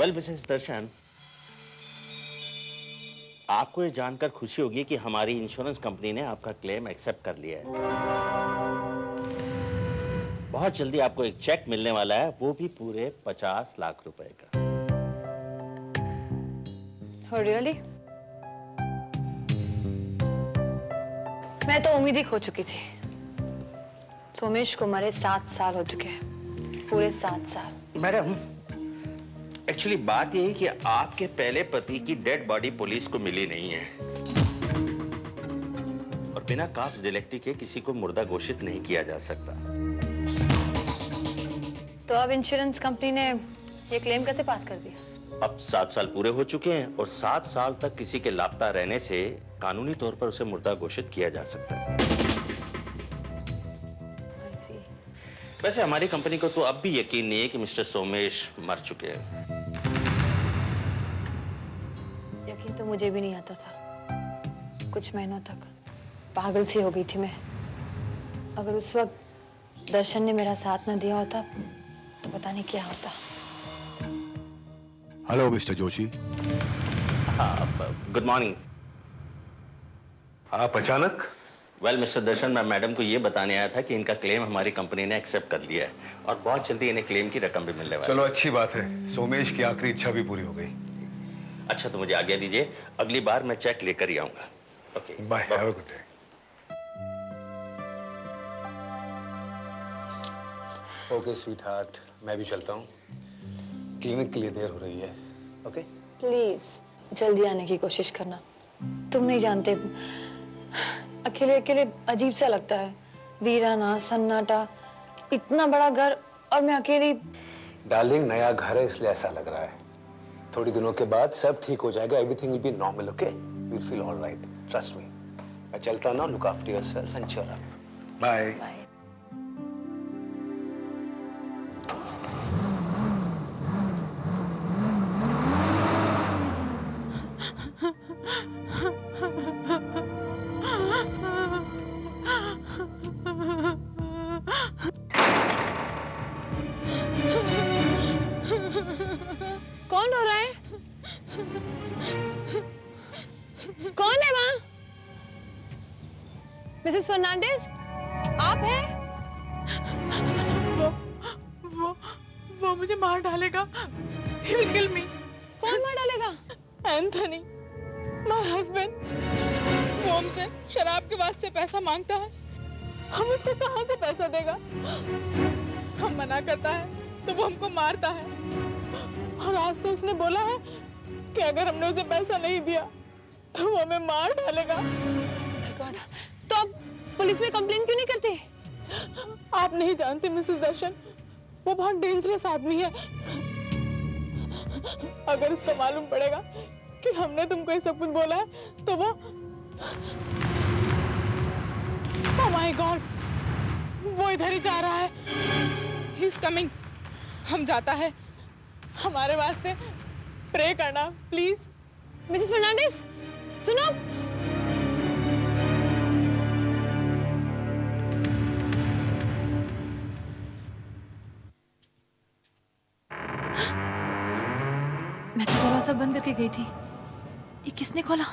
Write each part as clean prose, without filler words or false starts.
Well Mrs दर्शन, आपको ये जानकर खुशी होगी कि हमारी इंश्योरेंस कंपनी ने आपका क्लेम एक्सेप्ट कर लिया है। बहुत जल्दी आपको एक चेक मिलने वाला है, वो भी पूरे 50 लाख रुपए का। Oh, really? मैं तो उम्मीद ही खो चुकी थी। सोमेश को मरे 7 साल हो चुके हैं, पूरे 7 साल। मैडम, एक्चुअली बात यह है कि आपके पहले पति की डेड बॉडी पुलिस को मिली नहीं है और बिना काप्स डिलेक्टी के किसी को मुर्दा घोषित नहीं किया जा सकता। तो अब इंश्योरेंस कंपनी ने ये क्लेम कैसे पास कर दिया? अब 7 साल पूरे हो चुके हैं और 7 साल तक किसी के लापता रहने से कानूनी तौर पर उसे मुर्दा घोषित किया जा सकता है। वैसे हमारी कंपनी को तो अब भी यकीन नहीं है कि मिस्टर सोमेश मर चुके हैं। यकीन तो मुझे भी नहीं आता था। कुछ महीनों तक पागल सी हो गई थी मैं। अगर उस वक्त दर्शन ने मेरा साथ न दिया होता तो पता नहीं क्या होता। Hello mister Joshi. हाँ, गुड मॉर्निंग। आप अचानक? वेल मिस्टर दर्शन, मैं मैडम को ये बताने आया था कि इनका क्लेम हमारी कंपनी ने एक्सेप्ट कर लिया है और बहुत जल्दी इन्हें क्लेम की रकम भी मिलने वाली है। चलो अच्छी बात है, सोमेश की आखिरी इच्छा भी पूरी हो गई। अच्छा, तो मुझे आज्ञा दीजिए, अगली बार मैं चेक लेकर ही आऊंगा। Okay, bye, have a good day. Okay sweetheart, मैं भी चलता हूँ, क्लिनिक के लिए देर हो रही है। ओके प्लीज जल्दी आने की कोशिश करना। तुम नहीं जानते, अकेले अकेले अजीब सा लगता है। वीराना, सन्नाटा, इतना बड़ा घर और मैं अकेली। डार्लिंग, नया घर है इसलिए ऐसा लग रहा है। थोड़ी दिनों के बाद सब ठीक हो जाएगा। Everything will be normal. Okay, you will feel alright, trust me. मैं चलता ना, look after yourself and cheer up. Bye bye. कौन रो रहा है? कौन है वहां? मिसेस फर्नांडिस, आप हैं? वो मुझे मार डालेगा। He will kill me. कौन मार डालेगा? एंथनी, my husband, वो हमसे शराब के वास्ते पैसा मांगता है। हम उसको कहाँ से पैसा देगा? हम मना करता है तो वो हमको मारता है और आज तो उसने बोला है कि अगर हमने उसे पैसा नहीं दिया तो वो हमें मार डालेगा। God. तो आप पुलिस में कंप्लेन क्यों नहीं करते? आप नहीं जानते मिसेस दर्शन, वो बहुत डेंजरस आदमी है। अगर उसको मालूम पड़ेगा कि हमने तुमको ये सब कुछ बोला है तो वो ओह माय गॉड, वो इधर ही जा रहा है। He is coming. हम जाता है, हमारे वास्ते प्रे करना प्लीज। मिसेस फर्नांडिस, सुनो। मैं तो दरवाजा बंद करके गई थी, ये किसने खोला?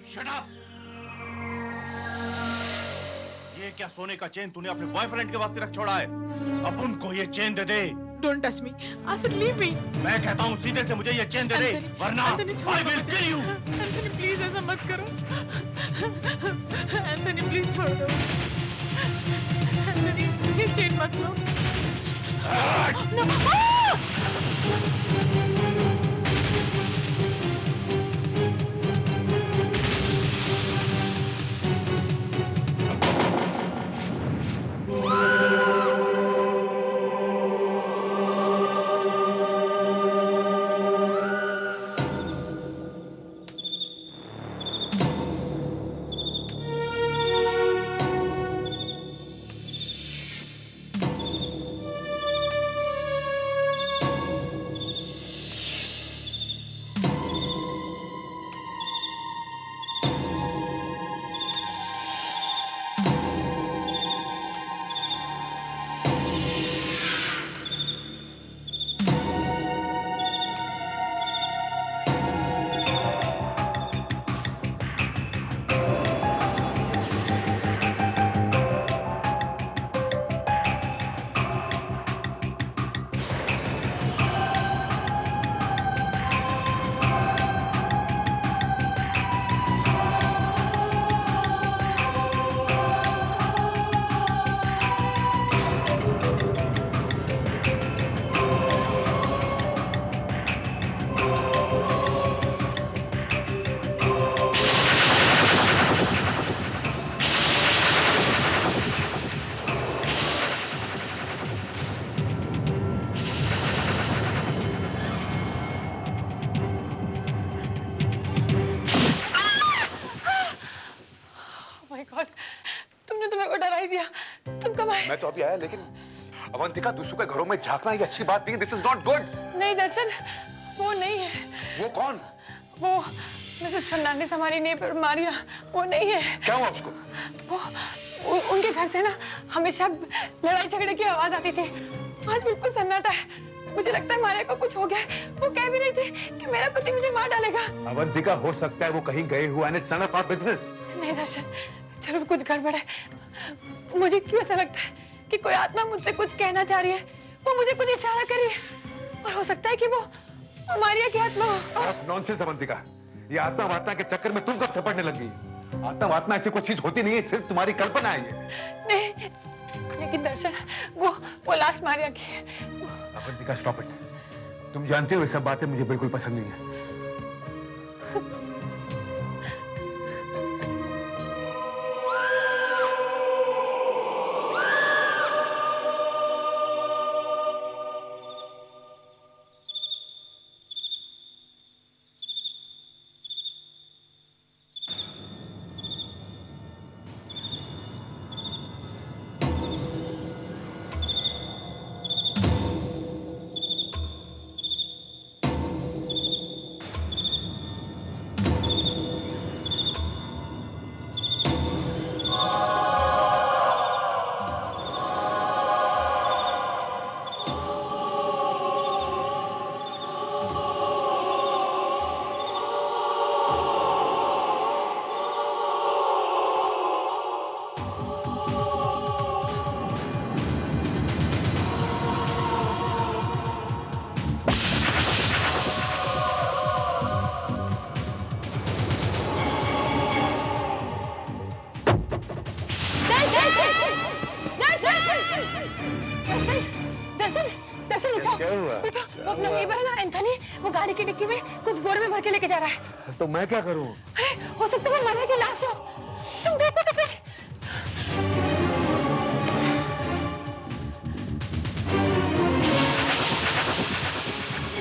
Shut up! ये क्या सोने का चेन तूने अपने बॉयफ्रेंड के वास्ते रख छोड़ा है? अब उनको ये chain they they. Don't touch me. Asit, leave me. मैं कहता हूँ सीधे से मुझे ये चेन दे दे, वरना I will kill you. Anthony please ऐसा मत करो। एंथनी प्लीज छोड़ दो। एंथनी ये चेन मत लो। No. मैं तो अभी आया, लेकिन अवंतिका दूसरों के घरों में झांकना ये अच्छी बात नहीं। This is not good. नहीं दर्शन, वो नहीं है। वो कौन? वो मिसेस फर्नांडिस, हमारी नेबर मारिया, वो नहीं है। क्या हुआ उसको? वो उनके घर से ना हमेशा लड़ाई झगड़े की आवाज आती थी। आज बिल्कुल सन्नाटा है। मुझे लगता है मारिया को कुछ हो गया। वो कह भी रही थी कि मेरा पति मुझे मार डालेगा। अवंतिका, हो सकता है वो कहीं गए हुए हैं। It's not our business. नहीं दर्शन, चलो कुछ गड़बड़ है। मुझे क्यों ऐसा लगता है कि कोई आत्मा मुझसे कुछ कहना चाह रही है। वो मुझे कुछ इशारा कर रही है और हो सकता है कि वो मारिया की आत्मा हो। नॉनसेंस अवंतिका, ये आत्मा वात्मा के चक्कर में तुम कब से पड़ने लगी? आत्मा वात्मा ऐसी कोई चीज होती नहीं है, सिर्फ तुम्हारी कल्पना है ये। नहीं, लेकिन दर्शन, वो लाश मारिया की है। Avantika, stop it. तुम जानते हो ये सब बातें मुझे बिल्कुल पसंद नहीं है। वो अपना नेबर है ना एंथनी, वो गाड़ी की डिक्की में कुछ बोरे में भर के लेके जा रहा है। तो मैं क्या करूं? अरे हो सकता है वो मारिया की लाश हो। तुम देखो तो सही।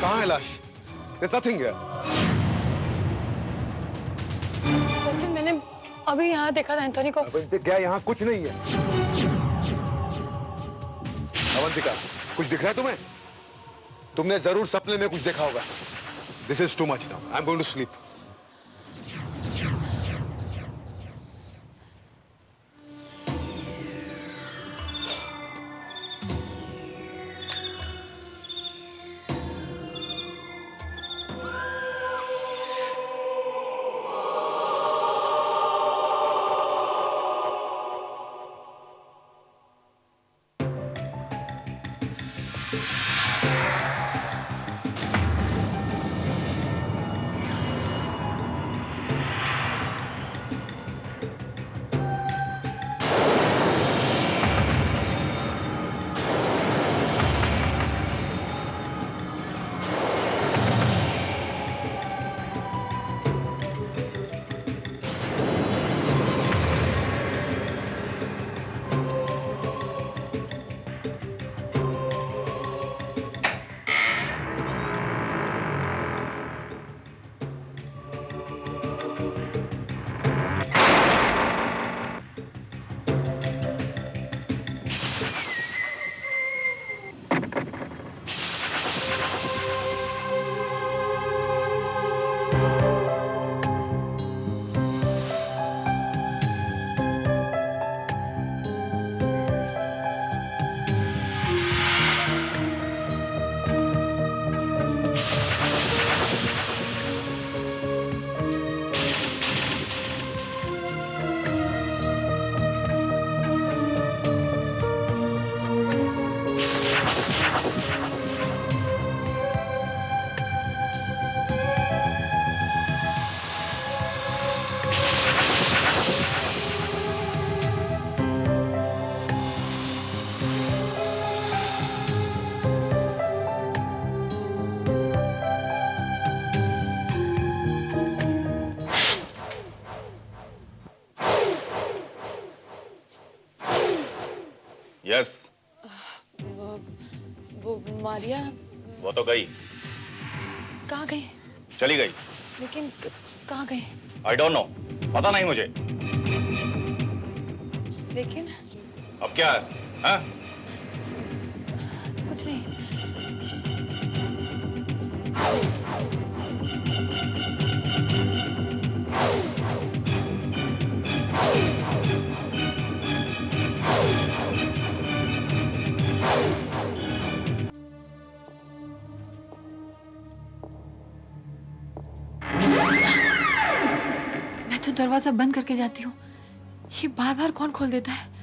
कहाँ है लाश? There's nothing here. दर्शन, मैंने अभी यहाँ देखा था एंथनी को। क्या यहाँ कुछ नहीं है? अवंतिका, कुछ दिख रहा है तुम्हें? तुमने जरूर सपने में कुछ देखा होगा। This is too much now. I'm going to sleep. Yes. वो मारिया वो तो गई। कहाँ गई? चली गई। लेकिन कहाँ गई? आई डोंट नो, पता नहीं मुझे। लेकिन अब क्या है? हाँ? कुछ नहीं। मैं तो दरवाजा बंद करके जाती हूँ, ये बार बार कौन खोल देता है?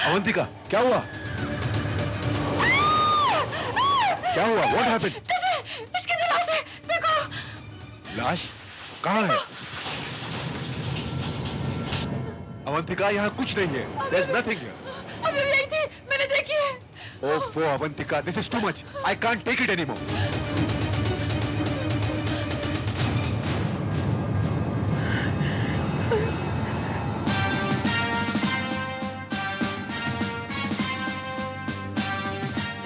अवंतिका, क्या हुआ? क्या हुआ? What happened? इसकी लाश है, देखो। लाश? कहाँ है? अवंतिका, यहाँ कुछ नहीं है। There's nothing here. अभी यही थी, मैंने देखी है। Oh, Avantika, this is too much. I can't take it anymore.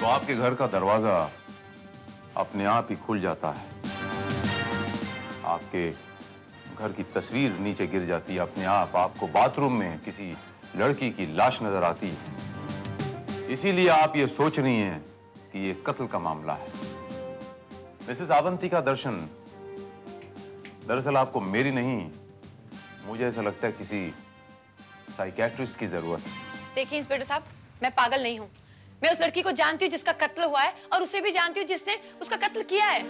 तो आपके घर का दरवाजा अपने आप ही खुल जाता है, आपके घर की तस्वीर नीचे गिर जाती है अपने आप, आपको बाथरूम में किसी लड़की की लाश नजर आती है। इसीलिए आप ये सोच रही हैं कि ये कत्ल का मामला है। मिसेस अवंतिका दर्शन, दरअसल आपको मेरी नहीं, मुझे ऐसा लगता है किसी साइकियाट्रिस्ट की जरूरत है। देखिए इंस्पेक्टर साहब, मैं पागल नहीं हूँ। मैं उस लड़की को जानती हूँ जिसका कत्ल हुआ है, और उसे भी जानती हूँ जिसने उसका कत्ल किया है।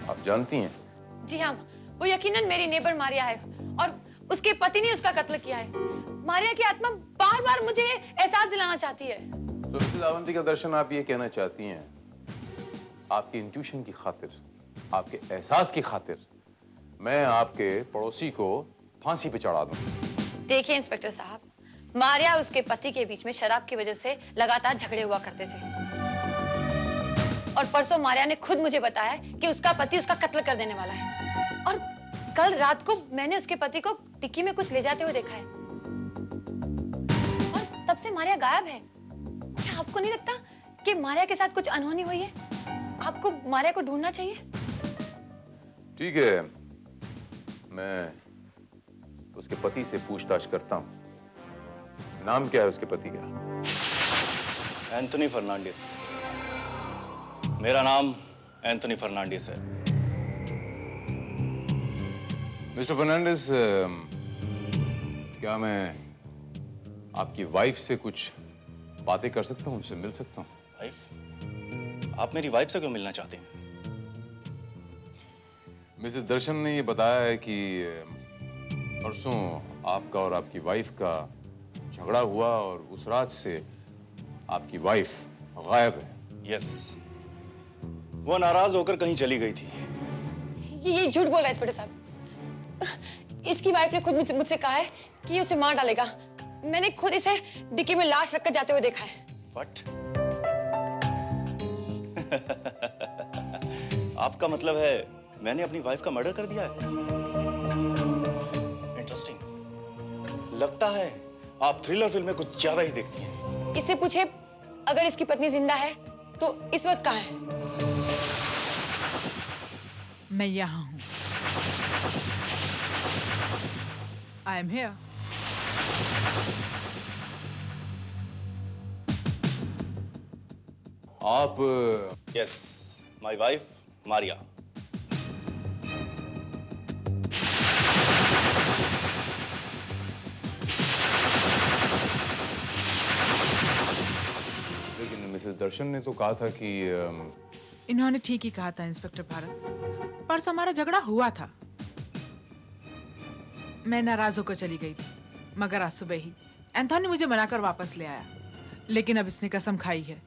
आप जानती हैं? जी हाँ, वो यकीनन मेरी नेबर मारिया है, और उसके पति ने उसका कत्ल किया है। मारिया की आत्मा बार बार मुझे ये एहसास दिलाना चाहती है। तो मिसेस अवंतिका दर्शन, आप ये कहना चाहती हैं आपकी इंट्यूशन की खातिर, आपके एहसास की खातिर मैं आपके पड़ोसी को फांसी पे चढ़ा दूं? देखिए इंस्पेक्टर साहब, मारिया और उसके पति के बीच में शराब की वजह से लगातार झगड़े हुआ करते थे, और परसों मारिया ने खुद मुझे बताया कि उसका पति उसका कत्ल कर देने वाला है। और कल रात को मैंने उसके पति को डिक्की में कुछ ले जाते हुए देखा है, और तब से मारिया गायब है। क्या आपको नहीं लगता कि मारिया के साथ कुछ अनहोनी हुई है? आपको मारिया को ढूंढना चाहिए। ठीक है, मैं उसके पति से पूछताछ करता हूं। नाम क्या है उसके पति का? एंथोनी फर्नांडिस। मेरा नाम एंथोनी फर्नांडिस है। मिस्टर फर्नांडिस, क्या मैं आपकी वाइफ से कुछ बातें कर सकता हूं, उनसे मिल सकता हूं? वाइफ? आप मेरी वाइफ से क्यों मिलना चाहते हैं? मिसेस दर्शन ने ये बताया है कि परसों आपका और आपकी वाइफ का झगड़ा हुआ, और उस रात से आपकी वाइफ गायब है। यस, वो नाराज होकर कहीं चली गई थी। ये झूठ बोल रहा है इंस्पेक्टर साहब। इसकी वाइफ ने खुद मुझसे कहा है कि ये उसे मार डालेगा। मैंने खुद इसे डिक्की में लाश रखकर जाते हुए देखा है। व्हाट? आपका मतलब है मैंने अपनी वाइफ का मर्डर कर दिया है? इंटरेस्टिंग। लगता है आप थ्रिलर फिल्में कुछ ज्यादा ही देखती हैं। इससे पूछे, अगर इसकी पत्नी जिंदा है तो इस वक्त कहाँ है? मैं यहाँ हूँ। I am here. आप यस, माय वाइफ मारिया। लेकिन मिसेस दर्शन ने तो कहा था कि इन्होंने ठीक ही कहा था इंस्पेक्टर भारत। परसों हमारा झगड़ा हुआ था। मैं नाराज होकर चली गई थी, मगर आज सुबह ही एंथोनी मुझे मनाकर वापस ले आया। लेकिन अब इसने कसम खाई है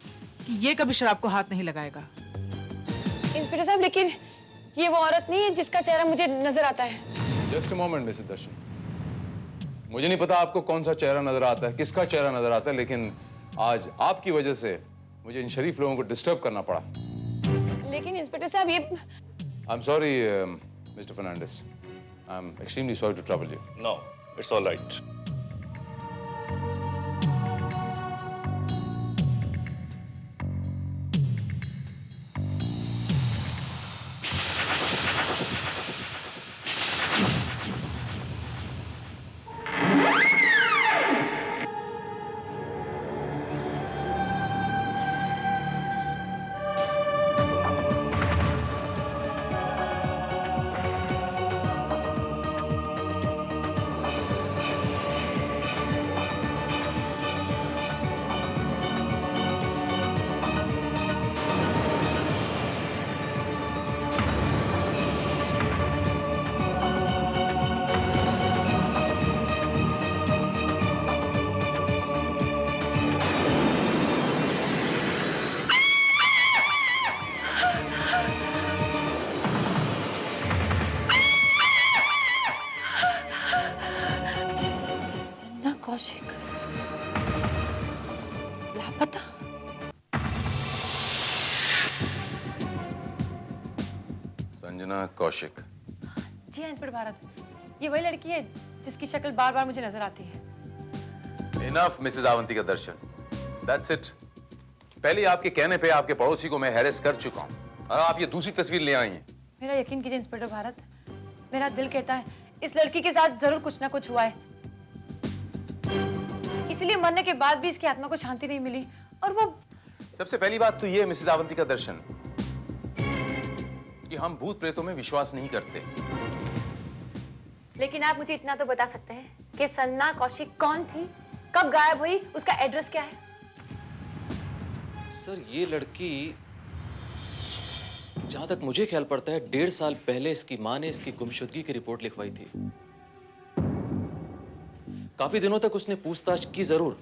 कि ये कभी शराब को हाथ नहीं लगाएगा। इंस्पेक्टर साहब, लेकिन ये वो औरत नहीं है जिसका चेहरा मुझे नजर आता है। जस्ट अ मोमेंट मिसेस दर्शन, मुझे नहीं पता आपको कौन सा चेहरा नजर आता है, किसका चेहरा नजर आता है, लेकिन आज आपकी वजह से मुझे इन शरीफ लोगों को डिस्टर्ब करना पड़ा। लेकिन इंस्पेक्टर साहब, ये I am sorry mister Fernandes, I am extremely sorry to trouble you. No, it's all right. Kaushik लापता। संजना कौशिक। जी हाँ इंस्पेक्टर भारत, ये वही लड़की है जिसकी शक्ल बार बार मुझे नजर आती है। Enough Mrs Avantika Darshan, That's it. पहले आपके कहने पे आपके पड़ोसी को मैं हैरेस कर चुका हूं और आप ये दूसरी तस्वीर ले आई हैं। मेरा यकीन कीजिए इंस्पेक्टर भारत, मेरा दिल कहता है इस लड़की के साथ जरूर कुछ ना कुछ हुआ है, इसलिए मरने के बाद भी इसकी आत्मा को शांति नहीं मिली। और वो सबसे पहली बात तो ये मिसेस अवंतिका दर्शन कि हम भूत प्रेतों में विश्वास नहीं करते। लेकिन आप मुझे इतना तो बता सकते हैं कि सन्ना कौशिक कौन थी, कब गायब हुई, उसका एड्रेस क्या है? सर ये लड़की, जहां तक मुझे ख्याल पड़ता है, 1.5 साल पहले इसकी मां ने इसकी गुमशुदगी की रिपोर्ट लिखवाई थी। काफी दिनों तक उसने पूछताछ की जरूर,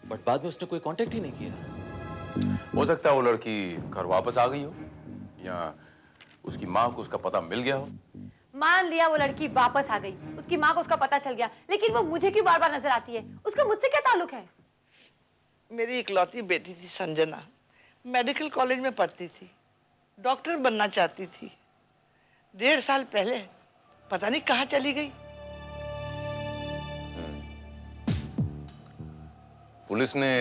बट बाद में उसने कोई कांटेक्ट ही नहीं किया। हो सकता है वो लड़की घर वापस आ गई हो या उसकी माँ को उसका पता मिल गया हो। मान लिया वो लड़की वापस आ गई, उसकी माँ को उसका पता चल गया, लेकिन वो मुझे क्यों बार-बार नजर आती है? उसका मुझसे क्या ताल्लुक है? मेरी इकलौती बेटी थी संजना, मेडिकल कॉलेज में पढ़ती थी, डॉक्टर बनना चाहती थी। 1.5 साल पहले पता नहीं कहाँ चली गई। पुलिस ने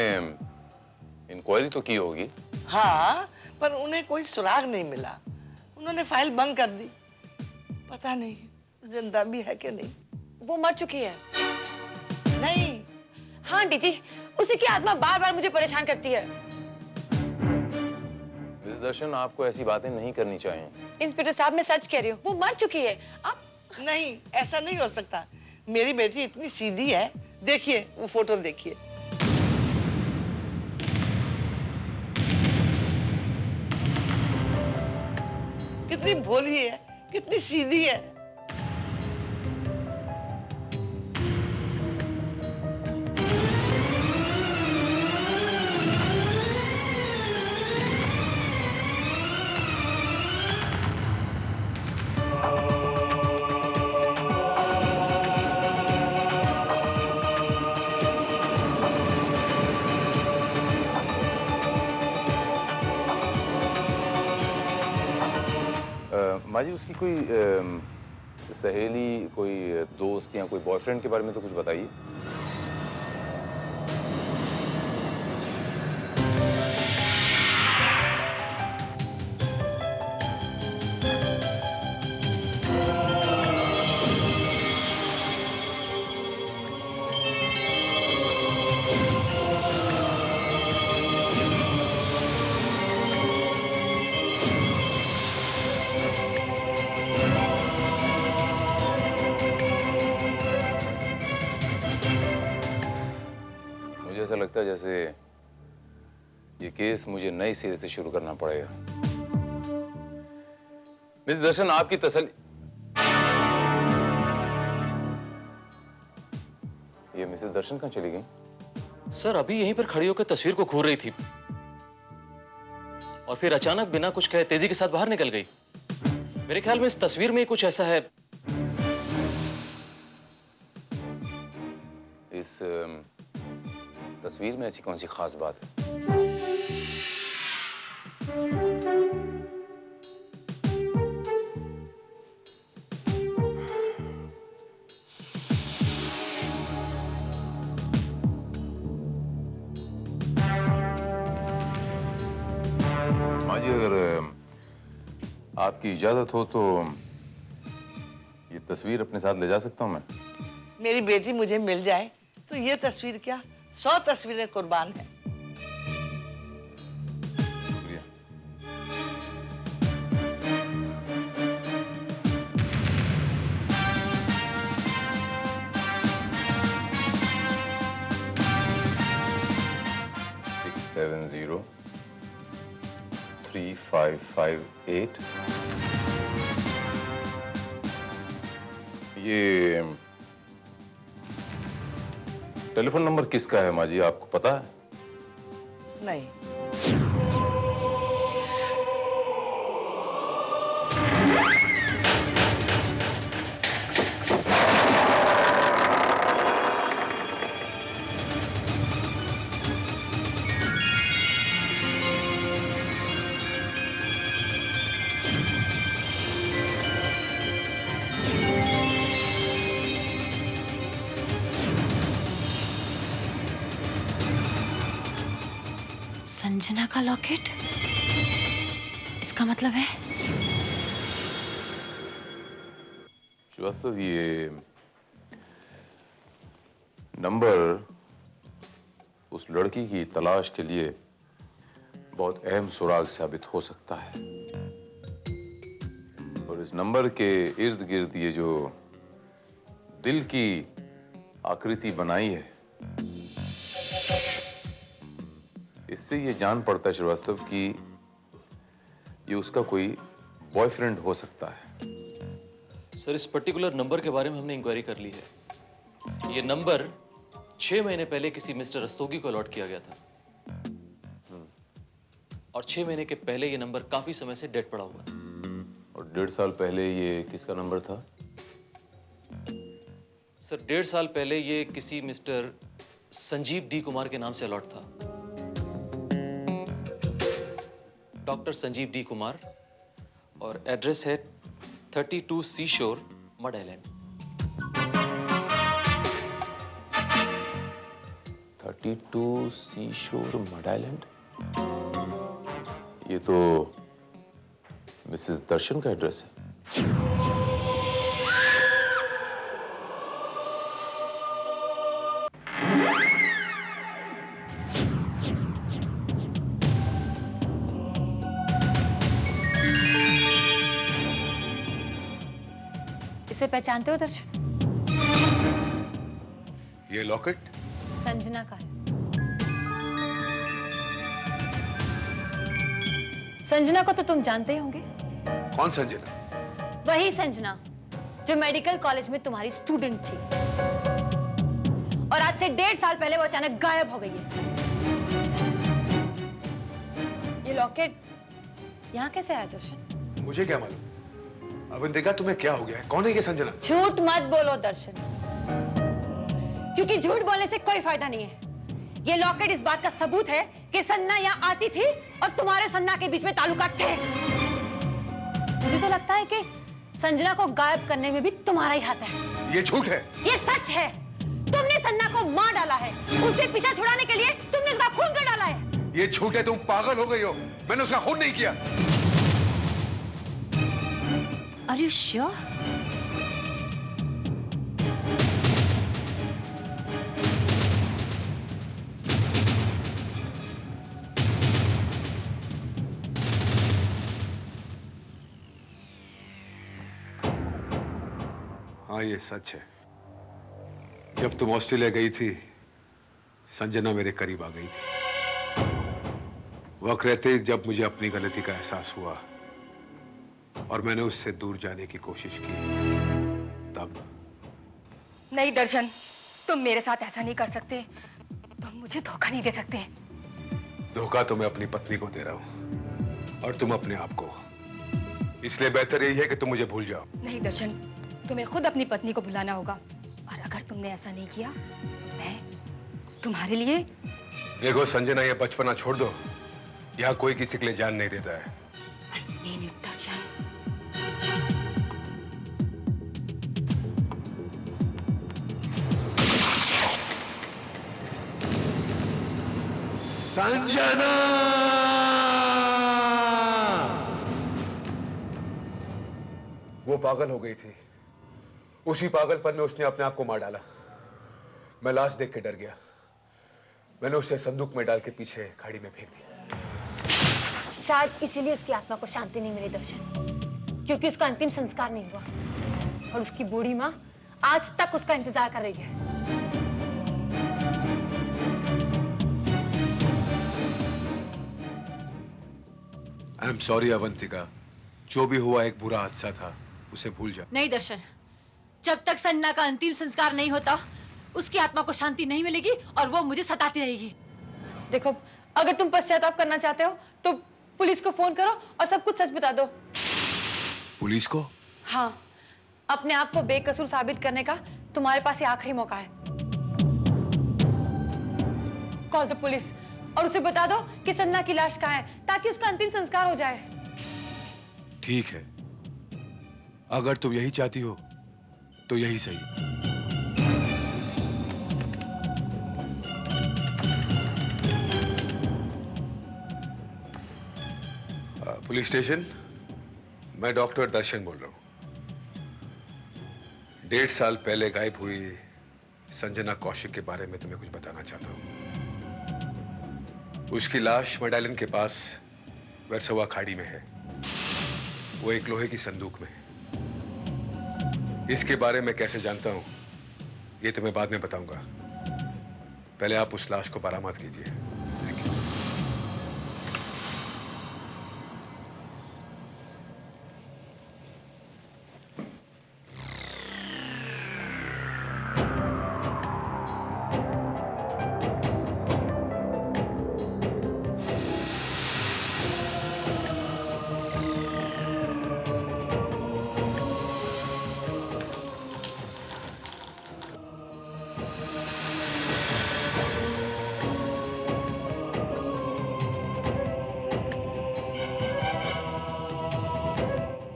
इंक्वायरी तो की होगी। हाँ, पर उन्हें कोई सुराग नहीं मिला। उन्होंने फाइल बंद कर दी। पता नहीं जिंदा भी है कि नहीं। वो मर चुकी है। नहीं। हाँ आंटी जी, उसी की आत्मा बार-बार मुझे परेशान करती है। मिसेस दर्शन, आपको ऐसी बातें नहीं करनी चाहिए। इंस्पेक्टर साहब, मैं सच कह रही हूँ, वो मर चुकी है। आप नहीं, ऐसा नहीं हो सकता। मेरी बेटी इतनी सीधी है। देखिए वो फोटो देखिए। कितनी भोली है, कितनी सीधी है। माँ जी, उसकी कोई सहेली, कोई दोस्त या कोई बॉयफ्रेंड के बारे में तो कुछ बताइए। ऐसा लगता है जैसे ये केस मुझे नए सिरे से शुरू करना पड़ेगा। मिस दर्शन, आपकी तसल्ली। ये मिसेस दर्शन कहाँ चली गई? सर अभी यहीं पर खड़ी होकर तस्वीर को घूर रही थी और फिर अचानक बिना कुछ कहे तेजी के साथ बाहर निकल गई। मेरे ख्याल में इस तस्वीर में कुछ ऐसा है। इस तस्वीर में ऐसी कौन सी खास बात है? माँ जी, अगर आपकी इजाजत हो तो ये तस्वीर अपने साथ ले जा सकता हूं मैं? मेरी बेटी मुझे मिल जाए तो ये तस्वीर क्या 100 तस्वीरें कुर्बान है। शुक्रिया। $670 3558। ये टेलीफोन नंबर किसका है माँ जी, आपको पता है? नहीं। संजना का लॉकेट? इसका मतलब है श्रीवास्तव, ये नंबर उस लड़की की तलाश के लिए बहुत अहम सुराग साबित हो सकता है। और इस नंबर के इर्द गिर्द ये जो दिल की आकृति बनाई है, इससे ये जान पड़ता है श्रीवास्तव कि ये उसका कोई बॉयफ्रेंड हो सकता है। सर, इस पर्टिकुलर नंबर के बारे में हमने इंक्वायरी कर ली है। ये नंबर 6 महीने पहले किसी मिस्टर रस्तोगी को अलॉट किया गया था। और 6 महीने के पहले ये नंबर काफी समय से डेड पड़ा हुआ था। और 1.5 साल पहले ये किसका नंबर था? सर, 1.5 साल पहले ये किसी मिस्टर संजीव डी कुमार के नाम से अलॉट था। डॉक्टर संजीव डी कुमार, और एड्रेस है 32 सी शोर, मड आइलैंड। 32 सी शोर, मड आइलैंड? ये तो मिसेस दर्शन का एड्रेस है। इसे पहचानते हो दर्शन? ये लॉकेट संजना का है। संजना को तो तुम जानते ही होंगे। कौन संजना? वही संजना जो मेडिकल कॉलेज में तुम्हारी स्टूडेंट थी और आज से 1.5 साल पहले वो अचानक गायब हो गई है। ये लॉकेट यहाँ कैसे आया दर्शन? मुझे क्या मालूम। अवंतिका, तुम्हें क्या हो गया है? कौन है ये संजना? झूठ मत बोलो दर्शन, क्योंकि झूठ बोलने से कोई फायदा नहीं है। ये लॉकेट इस बात का सबूत है कि संजना यहाँ आती थी और तुम्हारे संजना के बीच में ताल्लुकात थे। मुझे तो लगता है कि संजना को गायब करने में भी तुम्हारा ही हाथ है। ये झूठ है। ये सच है। तुमने संजना को मार डाला है। उसके पीछा छुड़ाने के लिए तुमने उसका खून कर डाला है। ये झूठ है। तुम पागल हो गई हो। मैंने उसका खून नहीं किया। Are you sure? हाँ, ये सच है। जब तुम ऑस्ट्रेलिया गई थी, संजना मेरे करीब आ गई थी। वक्त रहते जब मुझे अपनी गलती का एहसास हुआ और मैंने उससे दूर जाने की कोशिश की, तब। नहीं दर्शन, तुम मेरे साथ ऐसा नहीं कर सकते। तुम मुझे धोखा नहीं दे सकते। धोखा तो मैं अपनी पत्नी को दे रहा हूं और तुम अपने आप को। इसलिए बेहतर यही है कि तुम मुझे भूल जाओ। नहीं दर्शन, तुम्हें खुद अपनी पत्नी को भुलाना होगा, और अगर तुमने ऐसा नहीं किया तो मैं तुम्हारे लिए। देखो संजना, ये बचपना छोड़ दो। यहाँ कोई किसी के लिए जान नहीं देता है। I mean it, दर्शन। संजना! वो पागल हो गई थी। उसी पागलपन में उसने अपने आप को मार डाला। मैं लाश देख के डर गया। मैंने उसे संदूक में डाल के पीछे खाड़ी में फेंक दिया। शायद इसीलिए उसकी आत्मा को शांति नहीं मिली दर्शन, क्योंकि उसका अंतिम संस्कार नहीं हुआ और उसकी बूढ़ी माँ आज तक उसका इंतजार कर रही है। आई एम सॉरी अवंतिका। जो भी हुआ एक बुरा हादसा था, उसे भूल जा। नहीं दर्शन, जब तक संजना का अंतिम संस्कार नहीं होता उसकी आत्मा को शांति नहीं मिलेगी और वो मुझे सताती रहेगी। देखो, अगर तुम पश्चाताप करना चाहते हो तो पुलिस को फोन करो और सब कुछ सच बता दो। पुलिस को? हाँ, अपने आप को बेकसूर साबित करने का तुम्हारे पास ये आखिरी मौका है। कॉल द पुलिस और उसे बता दो कि संजना की लाश कहाँ है, ताकि उसका अंतिम संस्कार हो जाए। ठीक है, अगर तुम यही चाहती हो तो यही सही। पुलिस स्टेशन, मैं डॉक्टर दर्शन बोल रहा हूं। 1.5 साल पहले गायब हुई संजना कौशिक के बारे में तुम्हें कुछ बताना चाहता हूं। उसकी लाश मेडालिन के पास वेरसवा खाड़ी में है। वो एक लोहे की संदूक में है। इसके बारे में कैसे जानता हूं ये तुम्हें बाद में बताऊंगा। पहले आप उस लाश को बरामद कीजिए।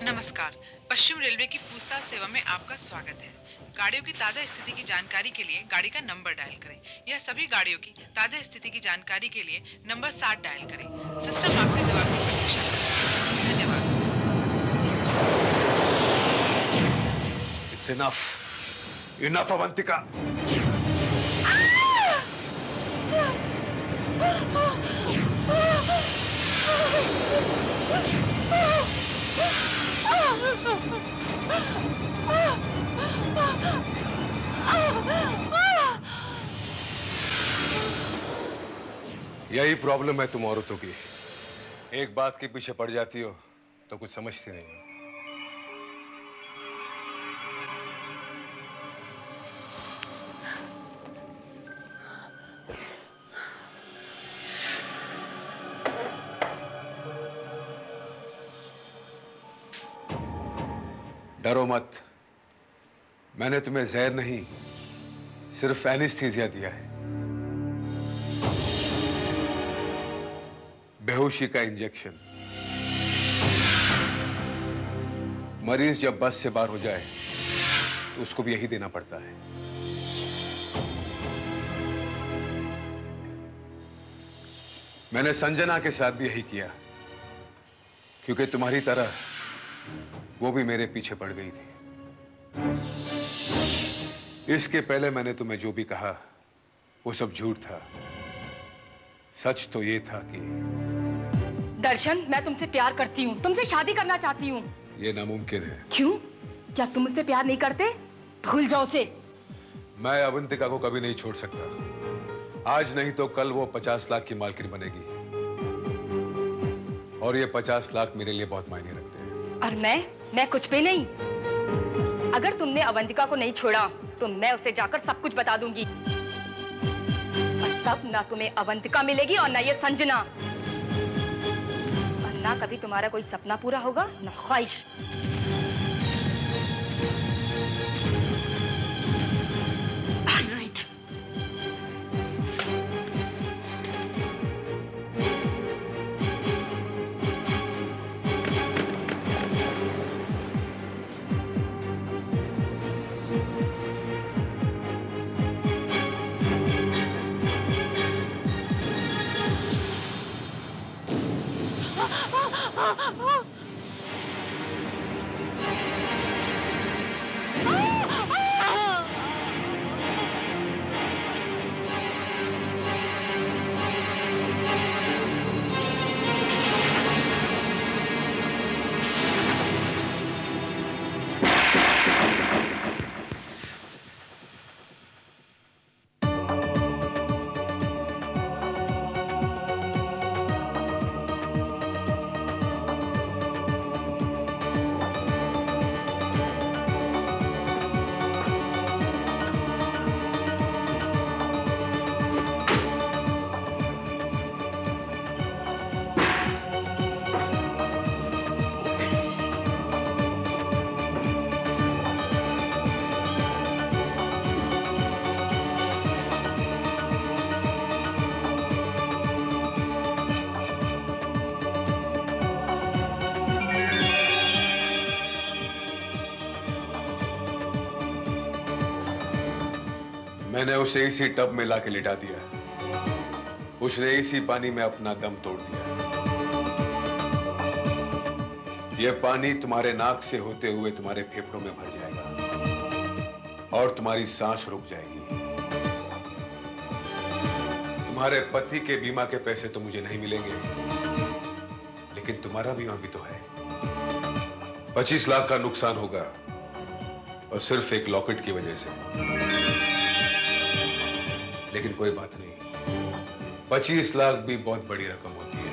नमस्कार। पश्चिम रेलवे की पूछताछ सेवा में आपका स्वागत है। गाड़ियों की ताज़ा स्थिति की जानकारी के लिए गाड़ी का नंबर डायल करें या सभी गाड़ियों की ताज़ा स्थिति की जानकारी के लिए नंबर 7 डायल करें। सिस्टम आपके जवाब की प्रतीक्षा करेगा। धन्यवाद। It's enough. Enough, अवंतिका। यही प्रॉब्लम है तुम औरतों की। एक बात के पीछे पड़ जाती हो तो कुछ समझती नहीं हो। डरो मत, मैंने तुम्हें जहर नहीं सिर्फ एनेस्थीसिया दिया है। बेहोशी का इंजेक्शन। मरीज जब बस से बाहर हो जाए तो उसको भी यही देना पड़ता है। मैंने संजना के साथ भी यही किया, क्योंकि तुम्हारी तरह वो भी मेरे पीछे पड़ गई थी। इसके पहले मैंने तुम्हें जो भी कहा वो सब झूठ था। सच तो ये था कि दर्शन, मैं तुमसे प्यार करती हूँ, तुमसे शादी करना चाहती हूँ। ये नामुमकिन है। क्यों? क्या तुम मुझसे प्यार नहीं करते? भूल जाओ उसे। मैं अवंतिका को कभी नहीं छोड़ सकता। आज नहीं तो कल वो 50 लाख की मालकिन बनेगी, और ये 50 लाख मेरे लिए बहुत मायने रखते हैं। और मैं कुछ भी नहीं। अगर तुमने अवंतिका को नहीं छोड़ा तो मैं उसे जाकर सब कुछ बता दूंगी, और तब ना तुम्हें अवंतिका मिलेगी और ना ये संजना, और ना कभी तुम्हारा कोई सपना पूरा होगा, ना ख्वाहिश। मैंने उसे इसी टब में लाके लिटा दिया। उसने इसी पानी में अपना दम तोड़ दिया। ये पानी तुम्हारे नाक से होते हुए तुम्हारे फेफड़ों में भर जाएगा और तुम्हारी सांस रुक जाएगी। तुम्हारे पति के बीमा के पैसे तो मुझे नहीं मिलेंगे, लेकिन तुम्हारा बीमा भी तो है। 25 लाख का नुकसान होगा और सिर्फ एक लॉकेट की वजह से। लेकिन कोई बात नहीं, 25 लाख भी बहुत बड़ी रकम होती है।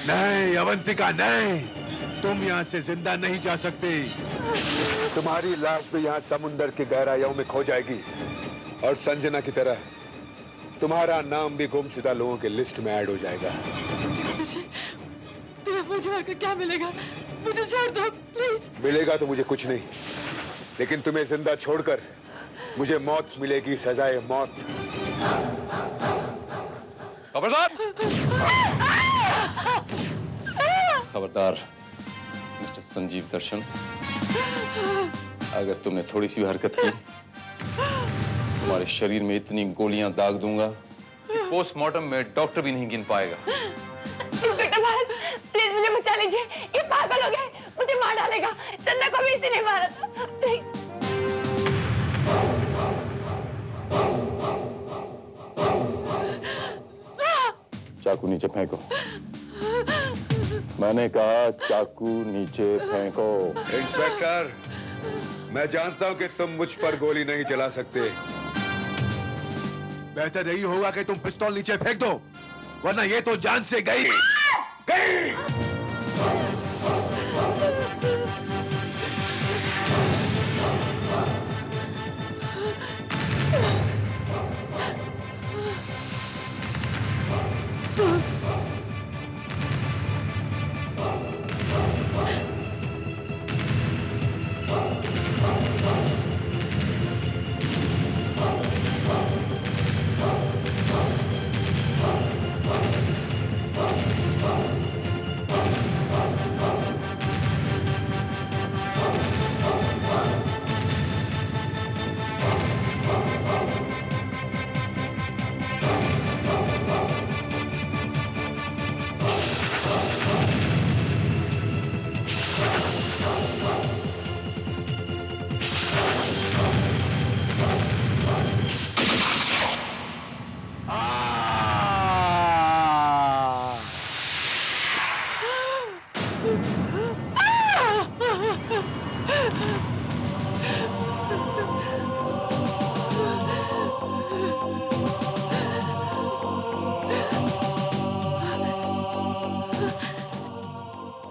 नहीं अवंतिका, नहीं, तुम यहाँ से जिंदा नहीं जा सकती। तुम्हारी लाश भी यहाँ समुंदर की गहराइयों में खो जाएगी और संजना की तरह तुम्हारा नाम भी गुमशुदा लोगों के लिस्ट में ऐड हो जाएगा। तुम्हें मुझे आकर क्या मिलेगा? मुझे छोड़ दो प्लीज। मिलेगा तो मुझे कुछ नहीं, लेकिन तुम्हें जिंदा छोड़कर मुझे मौत मिलेगी, सजाए मौत। खबरदार! खबरदार मिस्टर संजीव दर्शन, अगर तुमने थोड़ी सी भी हरकत की तुम्हारे शरीर में इतनी गोलियां दाग दूंगा कि पोस्टमार्टम में डॉक्टर भी नहीं गिन पाएगा। इंस्पेक्टर भारत, प्लीज मुझे बचा लीजिए, ये पागल हो गए, मुझे मार डालेगा। चंदा को भी इसी ने मारा था। चाकू नीचे फेंको। मैंने कहा चाकू नीचे फेंको। इंस्पेक्टर, मैं जानता हूं कि तुम मुझ पर गोली नहीं चला सकते। बेहतर यही होगा कि तुम पिस्तौल नीचे फेंक दो, वरना ये तो जान से गई।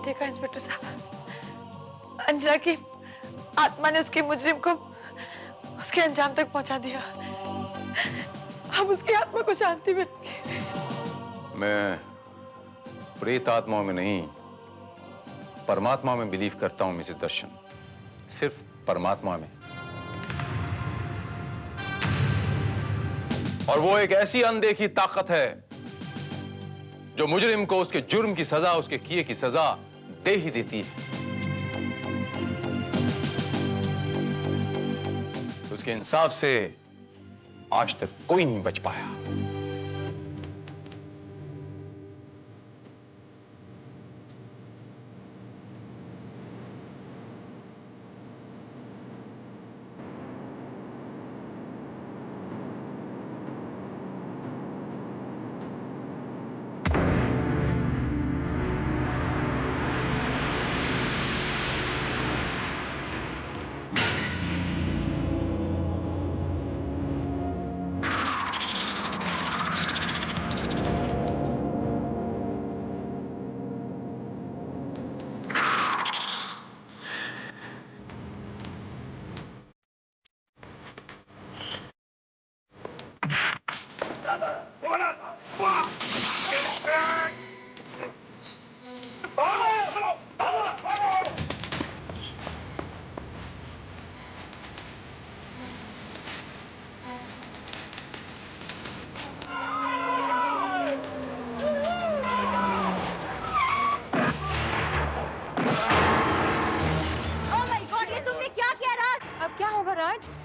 देखा इंस्पेक्टर साहब, अंजना की आत्मा ने उसके मुजरिम को उसके अंजाम तक पहुंचा दिया। अब उसकी आत्मा को शांति मिलेगी। प्रेत आत्माओं में नहीं, परमात्मा में बिलीव करता हूं मिसेस दर्शन, सिर्फ परमात्मा में। और वो एक ऐसी अनदेखी ताकत है जो मुजरिम को उसके जुर्म की सजा, उसके किए की सजा दे ही देती है। उसके इंसाफ से आज तक कोई नहीं बच पाया।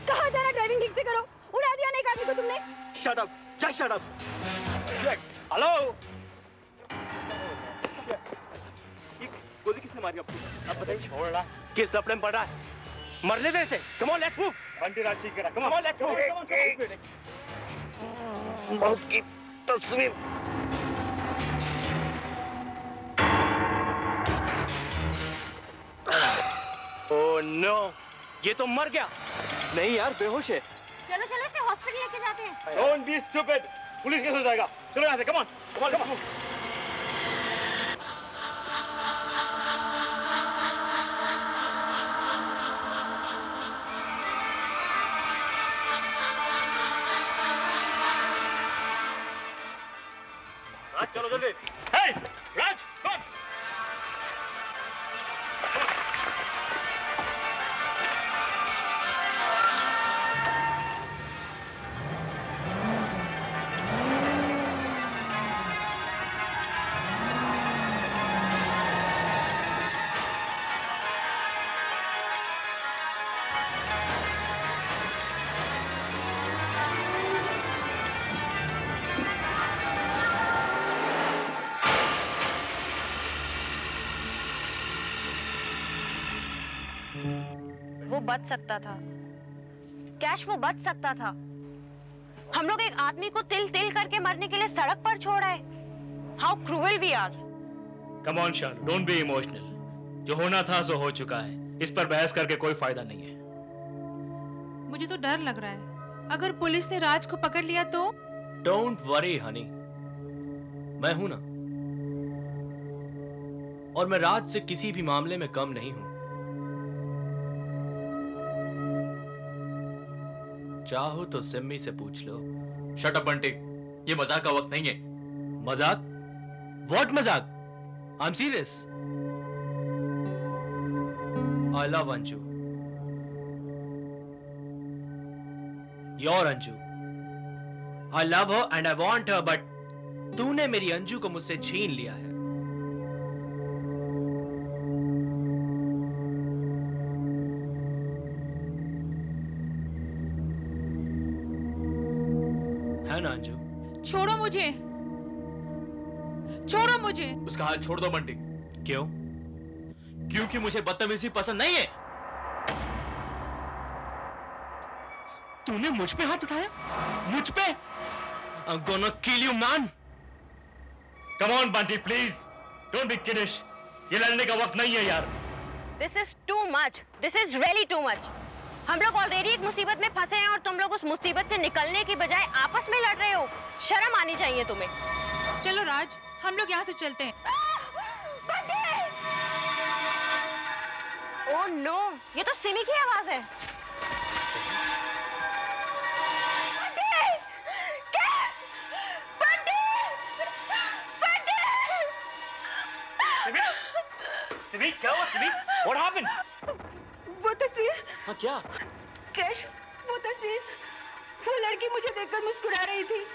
कहाँ जाना, ड्राइविंग ठीक से करो। उड़ा दिया ना एक आदमी को तुमने। Shut up, just shut up. Hello, ये गोली किसने मारी आपको? अब बताइए। छोड़ रहा, किस लपड़े में पड़ रहा है? मरने दे इसे। Come on, let's move. Bunty राज ठीक करा। Come on, let's move. मौत की तस्वीर। Oh no, ये तो मर गया। नहीं यार, बेहोश है। चलो चलो इसे हॉस्पिटल लेके जाते हैं। Don't be stupid. पुलिस कैसे हो जाएगा? चलो यहाँ से, come on, come on, come on. राज चलो जल्दी। Hey, राज, come. वो बच सकता था, कैश वो बच सकता था। हम लोग एक आदमी को तिल तिल करके मरने के लिए सड़क पर छोड़ा है। How cruel we are. Come on, Shah, don't be emotional. जो होना था सो हो चुका है। इस पर बहस करके कोई फायदा नहीं है। मुझे तो डर लग रहा है, अगर पुलिस ने राज को पकड़ लिया तो? Don't worry, honey. मैं हूं ना, और मैं राज से किसी भी मामले में कम नहीं हूं। चाहो तो सिम्मी से पूछ लो। शट अप बंटी, ये मजाक का वक्त नहीं है। मजाक? What मजाक? I'm serious. I love Anju. Your Anju. I love her and I want her, but तूने मेरी अंजू को मुझसे छीन लिया है। है ना अंजू? छोड़ो मुझे, छोड़ो मुझे। उसका हाथ छोड़ दो बंटी। क्यों? क्योंकि मुझे बदतमीजी पसंद नहीं है। तूने मुझ पे हाथ उठाया? मुझ पे? I'm gonna kill you, man. Come on, Bunty, please. Don't be kiddish. ये लड़ने का वक्त नहीं है यार। This is too much. This is really too much. हम लोग ऑलरेडी एक मुसीबत में फंसे हैं और तुम लोग उस मुसीबत से निकलने की बजाय आपस में लड़ रहे हो। शर्म आनी चाहिए तुम्हें। चलो राज, हम लोग यहाँ से चलते हैं। ओह नो, ये तो सिमी की आवाज है। क्या हुआ सिमी? What happened? वो तस्वीर। हाँ क्या? कैश, वो तस्वीर, वो लड़की मुझे देखकर मुस्कुरा रही थी।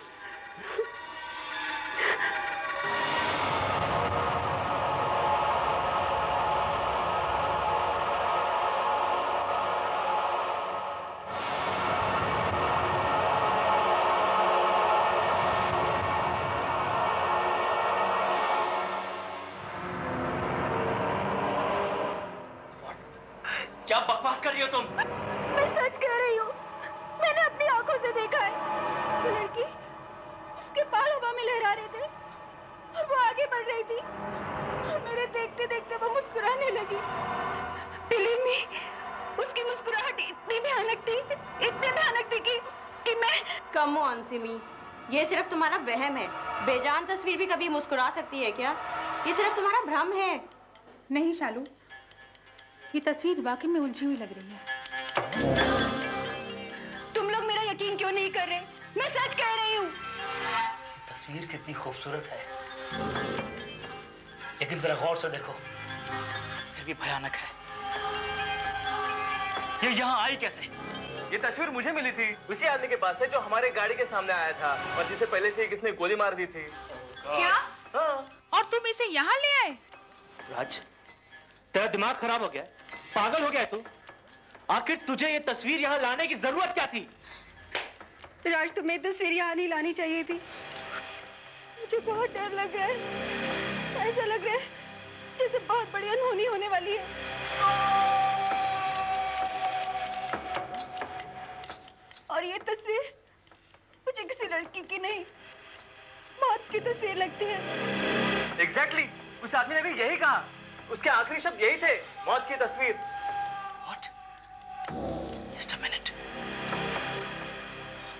क्या बकवास कर रही हो तुम? मैं सच कह रही हूँ, मैंने अपनी आंखों से देखा है। वो लड़की, उसके बाल हवा में लहरा रहे थे और वो आगे बढ़ रही थी और मेरे देखते देखते वो मुस्कुराने लगी। Believe me, उसकी मुस्कुराहट इतनी भयानक थी कि मैं कम ऑन सिमी, ये सिर्फ तुम्हारा वहम है। बेजान तस्वीर भी कभी मुस्कुरा सकती है क्या? ये सिर्फ तुम्हारा भ्रम है। नहीं शालू, ये तस्वीर वाकई में उलझी हुई लग रही है। तुम लोग मेरा यकीन क्यों नहीं कर रहे? मैं सच कह रही हूँ। तस्वीर कितनी खूबसूरत है, लेकिन जरा गौर से देखो, फिर भी भयानक है। ये यहाँ आई कैसे? ये तस्वीर मुझे मिली थी उसी आदमी के पास से जो हमारे गाड़ी के सामने आया था और जिसे पहले से किसने गोली मार दी थी। क्या? हाँ। और तुम इसे यहाँ ले आए? राज, तेरा दिमाग खराब हो गया, पागल हो गया तू? आखिर तुझे ये तस्वीर यहाँ लाने की जरूरत क्या थी? राज, तुम्हें तस्वीर यहाँ नहीं लानी चाहिए थी। मुझे बहुत डर लग रहा है, ऐसा लग रहा है जैसे बहुत बड़ी अनहोनी होने वाली है। और ये तस्वीर मुझे किसी लड़की की नहीं, मौत की तस्वीर लगती है। Exactly, उस आदमी ने भी यही कहा। उसके आखिरी शब्द यही थे, मौत की तस्वीर। What? Just a minute.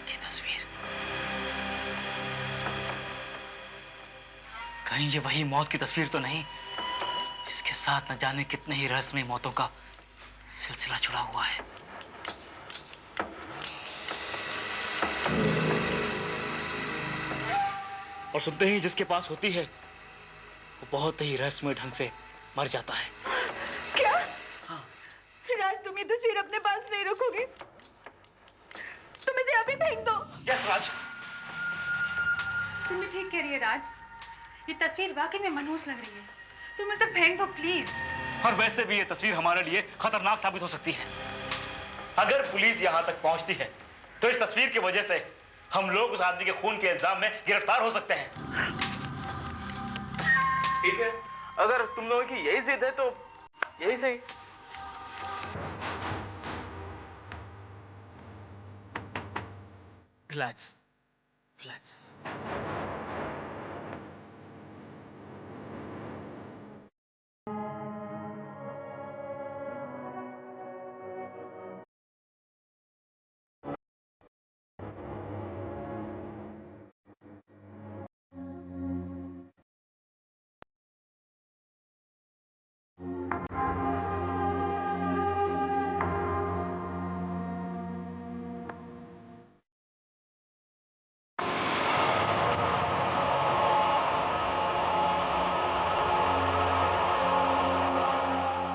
की तस्वीर। कहीं ये वही मौत की तस्वीर तो नहीं जिसके साथ न जाने कितने ही रहस्यमय मौतों का सिलसिला जुड़ा हुआ है। और सुनते ही जिसके पास होती है वो बहुत ही रहस्यमय ढंग से मर जाता है। क्या? हाँ। राज, तुम ये तस्वीर अपने पास नहीं रखोगे? तुम इसे अभी फेंक दो। यस राज। सिमी ठीक कह रही है राज, ये तस्वीर वाकई में मनहूस लग रही है। तुम इसे फेंक दो प्लीज। और वैसे भी ये तस्वीर हमारे लिए खतरनाक साबित हो सकती है। अगर पुलिस यहाँ तक पहुँचती है तो इस तस्वीर की वजह से हम लोग उस आदमी के खून के इल्जाम में गिरफ्तार हो सकते हैं। ठीक है, अगर तुम लोगों की यही जिद है तो यही सही। Relax, relax.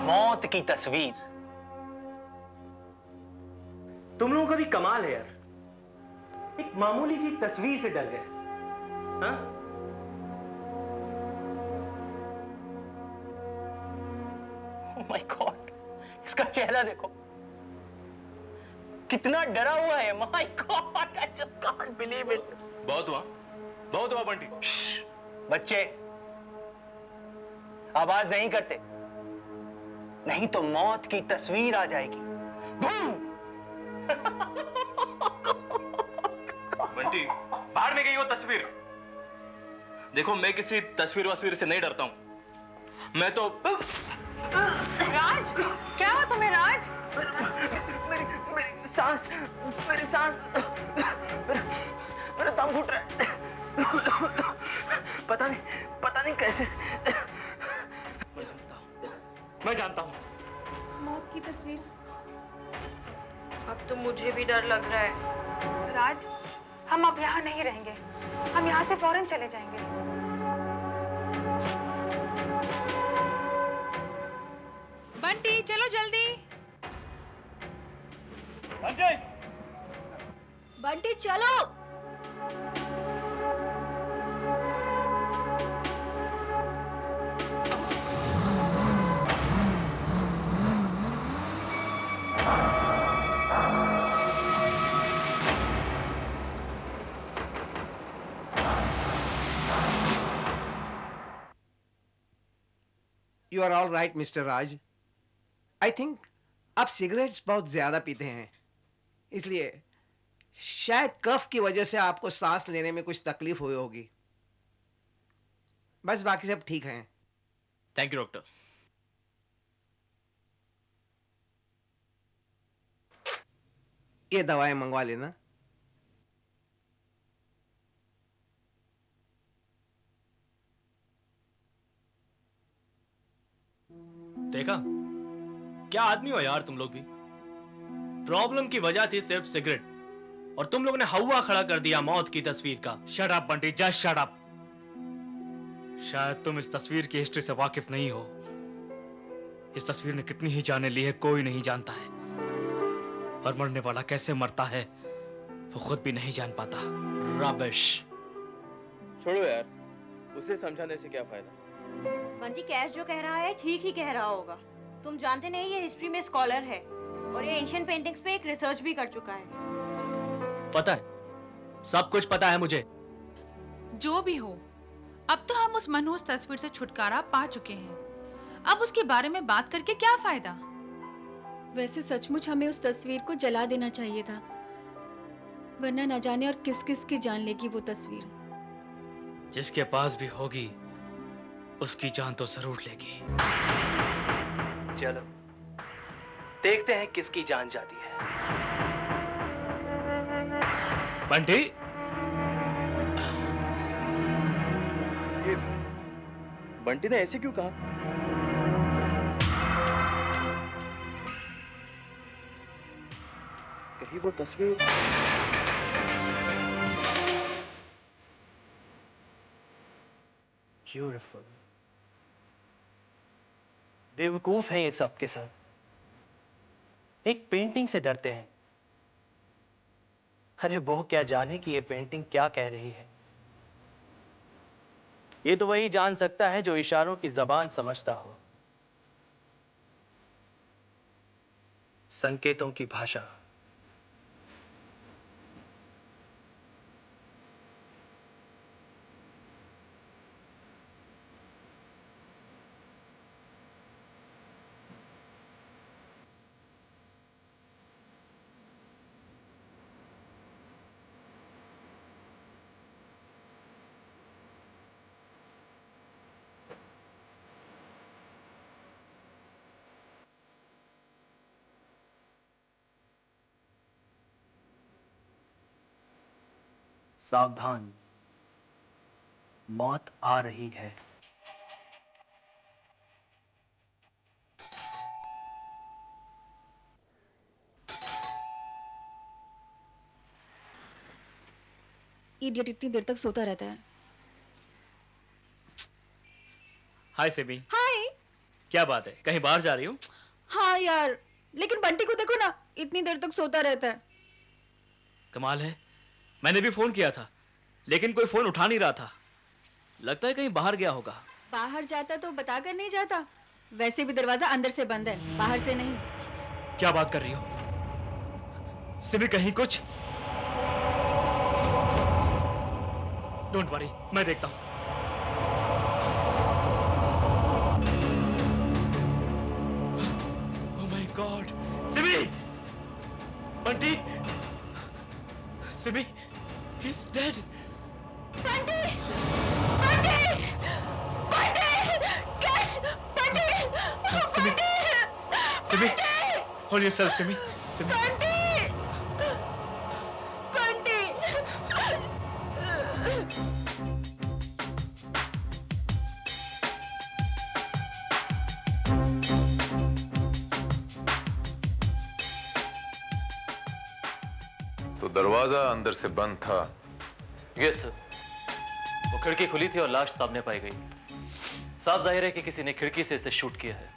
मौत की तस्वीर। तुम लोगों का भी कमाल है यार, एक मामूली सी तस्वीर से डर गए। हाँ? Oh my God, इसका चेहरा देखो, कितना डरा हुआ है। My God, I just can't believe it. बहुत हुआ बंटी। बच्चे आवाज नहीं करते, नहीं तो मौत की तस्वीर आ जाएगी। बंटी, बाहर में गई वो तस्वीर। देखो, मैं किसी तस्वीर से नहीं डरता हूं। मैं तो राज, क्या हुआ तुम्हें राज? मेरी सांस, मेरा दम घुट रहा है। पता नहीं कैसे। मैं जानता हूं। मौत की तस्वीर। अब तो मुझे भी डर लग रहा है। राज, हम अब यहाँ नहीं रहेंगे, हम यहाँ से फौरन चले जाएंगे। बंटी चलो जल्दी। बंटी चलो। You are all right, Mr. Raj. I think आप सिगरेट्स बहुत ज्यादा पीते हैं, इसलिए शायद कफ की वजह से आपको सांस लेने में कुछ तकलीफ हुई होगी। बस बाकी सब ठीक है। Thank you doctor. ये दवाएं मंगवा लेना। देखा, क्या आदमी हो यार तुम लोग भी। प्रॉब्लम की वजह थी सिर्फ सिगरेट, और तुम लोगों ने हवा खड़ा कर दिया मौत की तस्वीर का। Shut up Bunty, just shut up. शायद तुम इस तस्वीर की हिस्ट्री से वाकिफ नहीं हो। इस तस्वीर ने कितनी ही जाने ली है कोई नहीं जानता है, और मरने वाला कैसे मरता है वो खुद भी नहीं जान पाता। रबिश। छोड़ो यार, उसे समझाने से क्या फायदा। बंटी कैश जो कह रहा है ठीक ही कह रहा होगा। तुम जानते नहीं ये हिस्ट्री में स्कॉलर है और ये एंशिएंट पेंटिंग्स पे एक रिसर्च भी कर चुका है। पता है, सब कुछ पता है मुझे। जो भी हो, अब तो हम उस मनहूस तस्वीर से छुटकारा पा चुके हैं। अब उसके बारे में बात करके क्या फायदा। वैसे सचमुच हमें उस तस्वीर को जला देना चाहिए था, वरना न जाने और किस किस की जान लेगी वो तस्वीर। जिसके पास भी होगी उसकी जान तो जरूर लेगी। चलो देखते हैं किसकी जान जाती है। बंटी, ये बंटी ने ऐसे क्यों कहा? कहीं वो तस्वीर ब्यूटीफुल। बेवकूफ हैं ये सब के सब, एक पेंटिंग से डरते हैं। अरे वो क्या जाने कि ये पेंटिंग क्या कह रही है। ये तो वही जान सकता है जो इशारों की जबान समझता हो, संकेतों की भाषा। सावधान, मौत आ रही है। इडियट इतनी देर तक सोता रहता है। हाय सिमी। हाय। क्या बात है, कहीं बाहर जा रही हो? हाँ यार, लेकिन बंटी को देखो ना, इतनी देर तक सोता रहता है। कमाल है, मैंने भी फोन किया था लेकिन कोई फोन उठा नहीं रहा था। लगता है कहीं बाहर गया होगा। बाहर जाता तो बता कर नहीं जाता। वैसे भी दरवाजा अंदर से बंद है, बाहर से नहीं। क्या बात कर रही हो सिमी? कहीं कुछ? डोंट वरी, मैं देखता हूं। Oh my God, Simi! Bunty! Simi, he's dead. Bunty! Bunty! Bunty! Cash! Bunty! Bunty! Simi, hold yourself, Simi. Simi. Bunty! Bunty! तो दरवाजा अंदर से बंद था। यस सर, वो खिड़की खुली थी और लाश सामने पाई गई। साफ जाहिर है कि किसी ने खिड़की से इसे शूट किया है।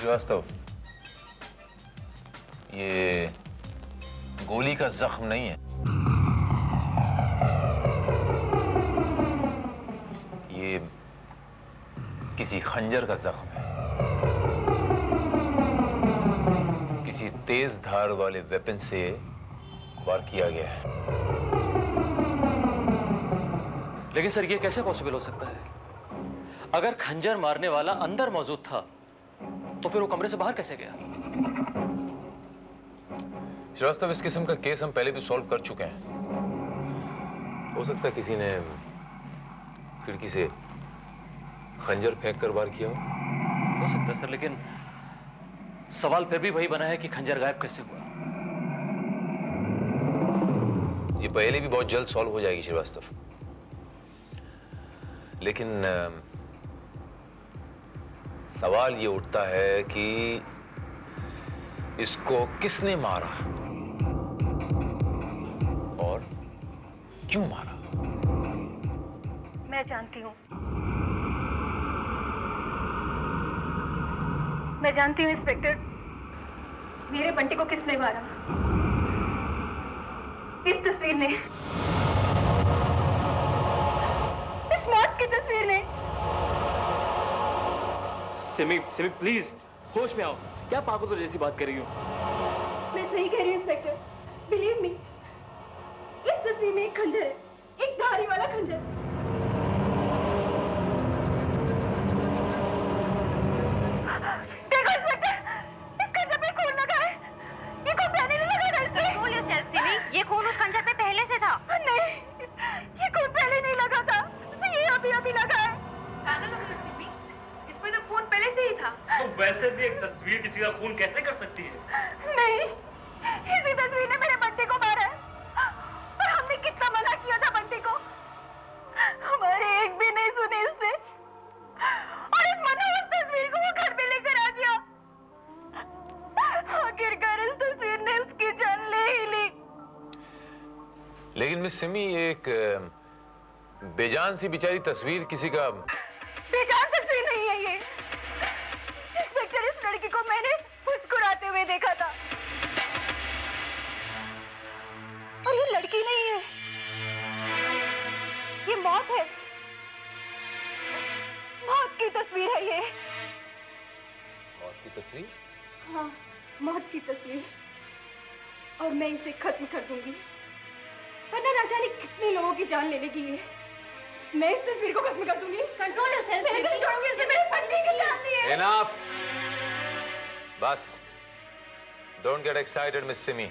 श्रीवास्तव, ये गोली का जख्म नहीं है, ये किसी खंजर का जख्म है। किसी तेज धार वाले वेपन से वार किया गया है। लेकिन सर ये कैसे पॉसिबल हो सकता है? अगर खंजर मारने वाला अंदर मौजूद था तो फिर वो कमरे से बाहर कैसे गया? श्रीवास्तव, इस किस्म का केस हम पहले भी सॉल्व कर चुके हैं। हो सकता है किसी ने खिड़की से खंजर फेंक कर वार किया हो सकता है सर, लेकिन सवाल फिर भी वही बना है कि खंजर गायब कैसे हुआ। ये पहले भी बहुत जल्द सॉल्व हो जाएगी श्रीवास्तव, लेकिन सवाल ये उठता है कि इसको किसने मारा और क्यों मारा? मैं जानती हूँ, मैं जानती हूँ इंस्पेक्टर, मेरे बंटी को किसने मारा। इस तस्वीर ने, इस मौत की तस्वीर ने। सिमी, सिमी प्लीज होश में आओ। क्या पागल जैसी बात कर रही हो? मैं सही कह रही हूँ इंस्पेक्टर, बिलीव मी, इस तस्वीर में एक खंजर है, एक धारी वाला खंजर। देखो इंस्पेक्टर, इस खंजर पे खून लगा है। ये खून पहले नहीं लगा था इसमें। Control yourself, सिमी, ये खून उस खंजर पे पहले से था। नहीं, ये खून पहले नहीं लगा था, ये अभी अभी लगा है। पागल हो गई सिमी, इसमें तो खून पहले से ही था। तो वैसे भी एक तस्वीर किसी का खून कैसे कर सकती है? नहीं, इसी तस्वीर ने मेरे बंटी को मारा है। और हमने कितना मना किया था बंटी को, हमारे एक भी नहीं सुनी इसने। और इस मनोहर तस्वीर को वो घर पे लेकर आ गया। आखिरकार इस तस्वीर ने उसकी जान ले ही ली। लेकिन मिस सिमी, एक बेजान सी बेचारी तस्वीर किसी का बेजान तस्वीर नहीं है ये इंस्पेक्टर, इस लड़की को मैंने मुस्कुराते हुए देखा था। और ये लड़की नहीं है, ये मौत है, मौत की तस्वीर है ये। मौत की तस्वीर? हाँ, मौत की तस्वीर। और मैं इसे खत्म कर दूंगी, वरना ना जाने कितने लोगों की जान ले लेगी ये। मैं इस तस्वीर को खत्म कर दूंगी। कंट्रोल योरसेल्फ, मैं इसे छोड़ूंगी, इसने मेरे बंटी की जान ली है। Enough! बस, don't get excited miss Simi.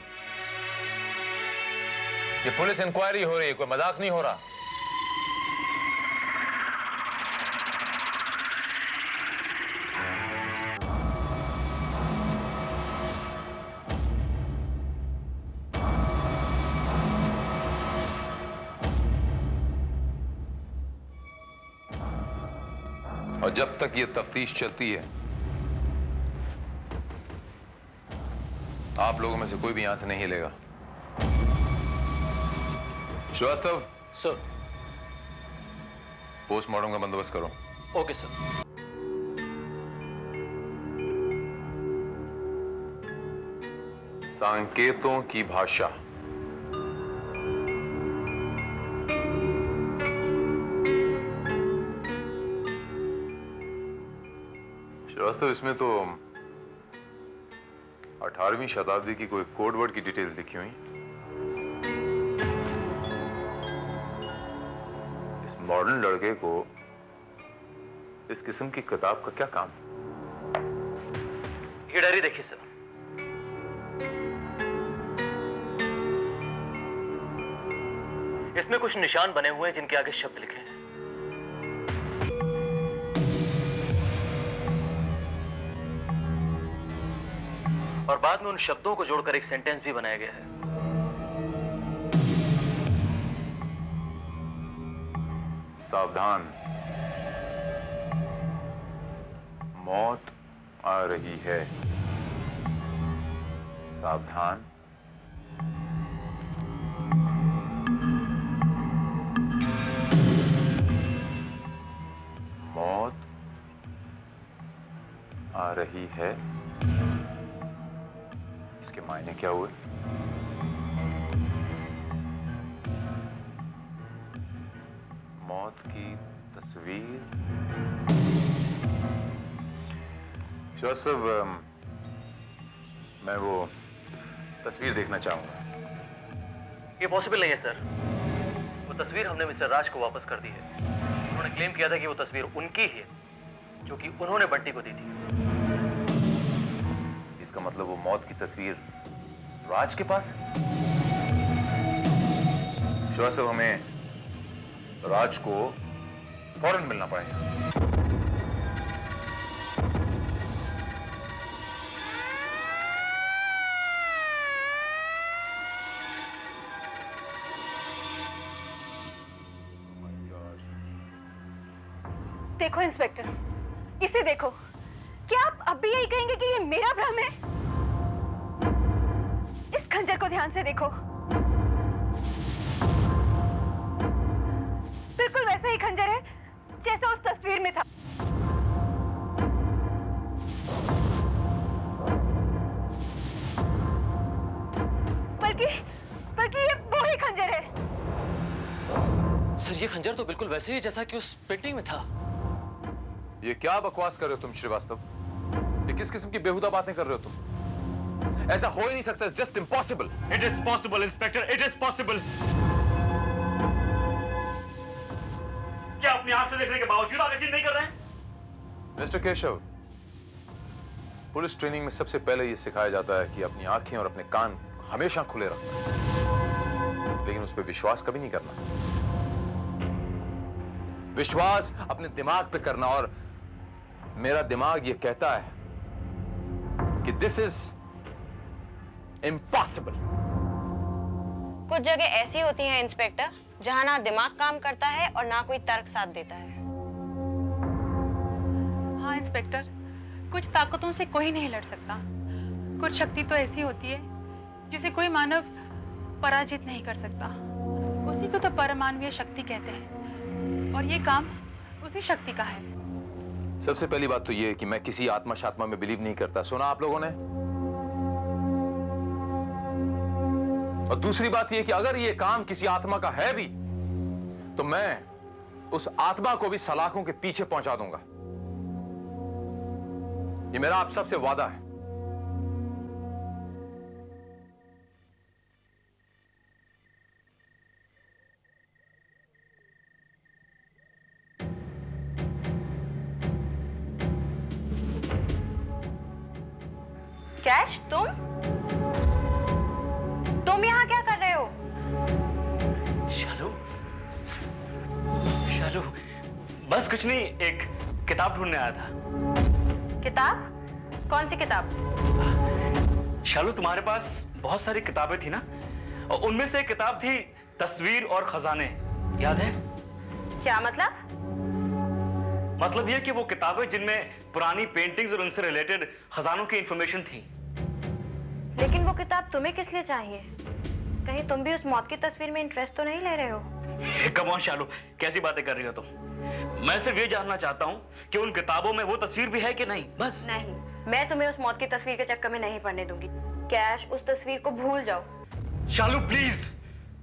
ये पुलिस इंक्वायरी हो रही है, कोई मजाक नहीं हो रहा। और जब तक ये तफ्तीश चलती है, आप लोगों में से कोई भी यहां से नहीं हिलेगा। श्रीवास्तव सर, पोस्टमार्टम का बंदोबस्त करो। Okay sir. संकेतों की भाषा। श्रीवास्तव, इसमें तो 18वीं शताब्दी की कोई कोडवर्ड की डिटेल लिखी हुई। इस मॉडर्न लड़के को इस किस्म की किताब का क्या काम? ये डायरी देखिए सर। इसमें कुछ निशान बने हुए हैं जिनके आगे शब्द लिखे हैं। और बाद में उन शब्दों को जोड़कर एक सेंटेंस भी बनाया गया है। सावधान, मौत आ रही है। सावधान, मौत आ रही है, इसके मायने क्या हुए? मौत की तस्वीर। श्रीवास्तव, मैं वो तस्वीर देखना चाहूंगा। ये पॉसिबल नहीं है सर। वो तस्वीर हमने मिस्टर राज को वापस कर दी है। उन्होंने क्लेम किया था कि वो तस्वीर उनकी ही है, जो कि उन्होंने बंटी को दी थी। इसका मतलब वो मौत की तस्वीर राज के पास है। श्रीवास्तव, हमें राज को फौरन मिलना पड़ेगा। देखो इंस्पेक्टर, इसे देखो। क्या आप अब भी यही कहेंगे कि ये मेरा भ्रम है? इस खंजर को ध्यान से देखो। बिल्कुल वैसा ही खंजर है जैसा उस तस्वीर में था। बल्कि ये वो ही खंजर है। सर, ये खंजर तो बिल्कुल वैसे ही जैसा कि उस पेंटिंग में था। ये क्या बकवास कर रहे हो तुम श्रीवास्तव? ये किस किस्म की बेहुदा बातें कर रहे हो तुम? ऐसा हो ही नहीं सकता। It's just impossible. It is possible, inspector, it is possible. क्या अपनी आंख से देखने के बावजूद आप यकीन नहीं कर रहे हैं? मिस्टर केशव, पुलिस ट्रेनिंग में सबसे पहले ये सिखाया जाता है कि अपनी आंखें और अपने कान हमेशा खुले रखना, लेकिन उस पर विश्वास कभी नहीं करना। विश्वास अपने दिमाग पे करना, और मेरा दिमाग ये कहता है कि दिस इज इम्पॉसिबल। कुछ जगह ऐसी होती हैं इंस्पेक्टर, जहां ना दिमाग काम करता है और ना कोई तर्क साथ देता है। हाँ इंस्पेक्टर, कुछ ताकतों से कोई नहीं लड़ सकता। कुछ शक्ति तो ऐसी होती है जिसे कोई मानव पराजित नहीं कर सकता। उसी को तो परमाणवीय शक्ति कहते हैं, और ये काम उसी शक्ति का है। सबसे पहली बात तो ये है कि मैं किसी आत्मा शात्मा में बिलीव नहीं करता। सुना आप लोगों ने? और दूसरी बात ये कि अगर ये काम किसी आत्मा का है भी, तो मैं उस आत्मा को भी सलाखों के पीछे पहुंचा दूंगा। ये मेरा आप सबसे वादा है। कैश, तुम यहाँ क्या कर रहे हो? शालू, शालू, बस कुछ नहीं, एक किताब ढूंढने आया था। किताब? कौन सी किताब? शालू, तुम्हारे पास बहुत सारी किताबें थी ना, और उनमें से एक किताब थी तस्वीर और खजाने, याद है? क्या मतलब? मतलब यह कि वो किताबें जिनमें पुरानी पेंटिंग्स और उनसे रिलेटेड खजानों की इंफॉर्मेशन थी। लेकिन वो किताब तुम्हें किस लिए चाहिए? कहीं तुम भी उस मौत की तस्वीर में इंटरेस्ट तो नहीं ले रहे हो? कम ऑन शालू, कैसी बातें कर रही हो तुम? मैं सिर्फ ये जानना चाहता हूँ कि उन किताबों में वो तस्वीर भी है कि नहीं, बस। नहीं, मैं तुम्हें उस मौत की तस्वीर के चक्कर में नहीं पड़ने दूंगी। कैश, उस तस्वीर को भूल जाओ। शालू प्लीज,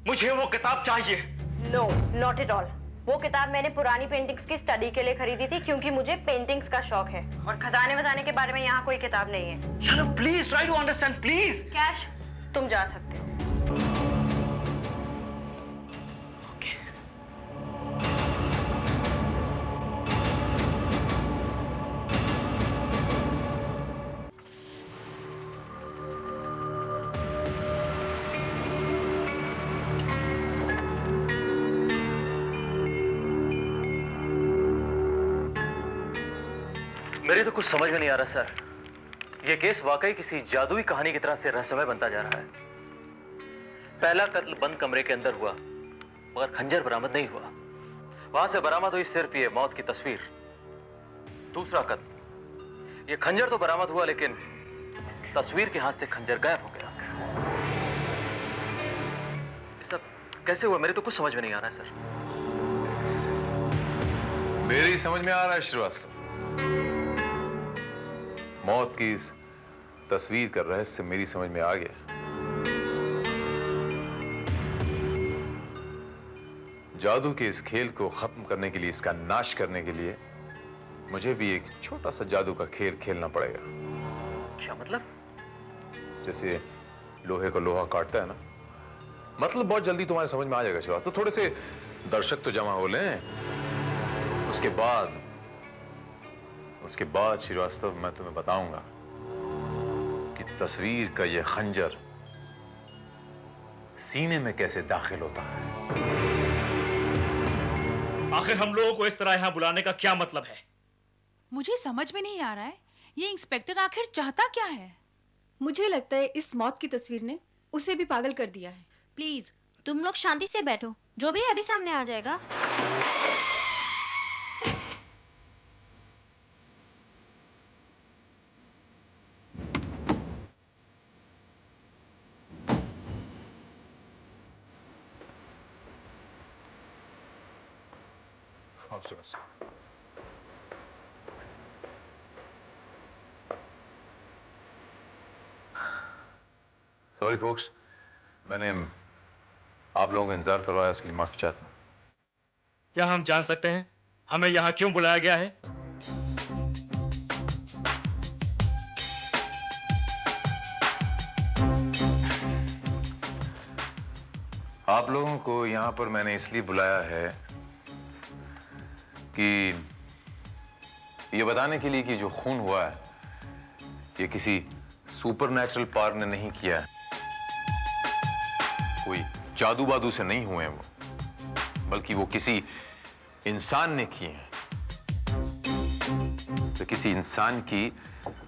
मुझे वो किताब चाहिए। No, not at all. वो किताब मैंने पुरानी पेंटिंग्स की स्टडी के लिए खरीदी थी, क्योंकि मुझे पेंटिंग्स का शौक है, और खजाने वजाने के बारे में यहाँ कोई किताब नहीं है। Shalu please try to understand, please. कैश, तुम जा सकते हो। मेरी तो कुछ समझ में नहीं आ रहा सर। यह केस वाकई किसी जादुई कहानी की तरह से रहस्यमय बनता जा रहा है। पहला कत्ल बंद कमरे के अंदर हुआ, मगर खंजर बरामद नहीं हुआ। वहां से बरामद हुई सिर्फ ये मौत की तस्वीर। दूसरा कत्ल, ये खंजर तो बरामद हुआ, लेकिन तस्वीर के हाथ से खंजर गायब हो गया। ये सब कैसे हुआ? मेरे तो कुछ समझ में नहीं आ रहा है सर। मेरी समझ में आ रहा है श्रीवास्तव। मौत की इस तस्वीर का रहस्य मेरी समझ में आ गया। जादू के इस खेल को खत्म करने के लिए, इसका नाश करने के लिए मुझे भी एक छोटा सा जादू का खेल खेलना पड़ेगा। क्या मतलब? जैसे लोहे को लोहा काटता है ना, मतलब बहुत जल्दी तुम्हारे समझ में आ जाएगा श्रीवास्तव। तो थोड़े से दर्शक तो जमा हो लें, उसके बाद श्रीवास्तव मैं तुम्हें बताऊंगा कि तस्वीर का यह खंजर सीने में कैसे दाखिल होता है। आखिर हम लोगों को इस तरह यहां बुलाने का क्या मतलब है? मुझे समझ में नहीं आ रहा है, ये इंस्पेक्टर आखिर चाहता क्या है? मुझे लगता है इस मौत की तस्वीर ने उसे भी पागल कर दिया है। प्लीज तुम लोग शांति से बैठो, जो भी अभी सामने आ जाएगा। सॉरी फोक्स, मैंने आप लोगों का इंतजार करवाया, उसके लिए माफी चाहता हूं। क्या हम जान सकते हैं हमें यहाँ क्यों बुलाया गया है? आप लोगों को यहाँ पर मैंने इसलिए बुलाया है कि ये बताने के लिए कि जो खून हुआ है ये किसी सुपरनैचुरल पावर ने नहीं किया है, कोई जादू बादू से नहीं हुए हैं वो, बल्कि वो किसी इंसान ने किए हैं। तो किसी इंसान की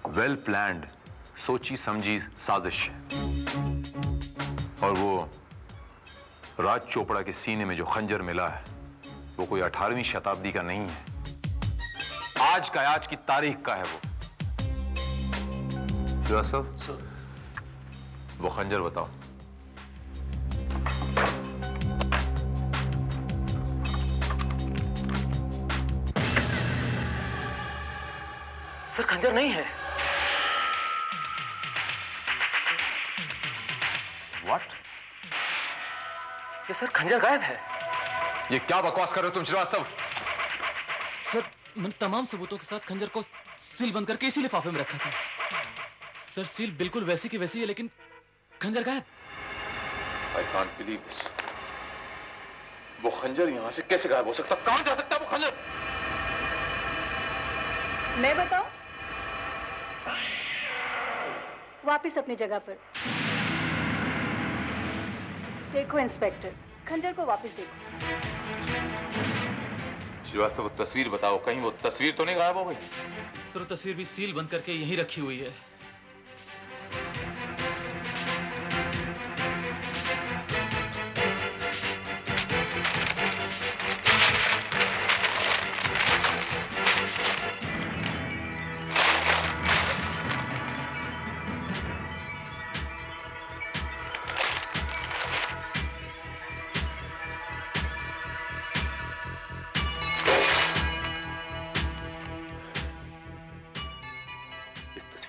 वेल प्लान्ड, सोची समझी साजिश है। और वो राज चोपड़ा के सीने में जो खंजर मिला है वो कोई 18वीं शताब्दी का नहीं है, आज की तारीख का है वो। सर, वो खंजर बताओ। सर खंजर नहीं है। What? ये सर खंजर गायब है। ये क्या बकवास कर रहे हो तुम श्रीवास्तव? सर मैंने तमाम सबूतों के साथ खंजर को सील बंद करके इसी लिफाफे में रखा था। सर सील बिल्कुल वैसी की वैसी है, लेकिन खंजर गायब। I can't believe this. वो खंजर यहां से कैसे गायब हो सकता? कहां जा सकता है वो खंजर? मैं बताऊं? वापिस अपनी जगह पर देखो इंस्पेक्टर, खंजर को वापस देखो। श्रीवास्तव, वो तस्वीर बताओ, कहीं वो तस्वीर तो नहीं गायब हो गई? सर वो तस्वीर भी सील बंद करके यहीं रखी हुई है।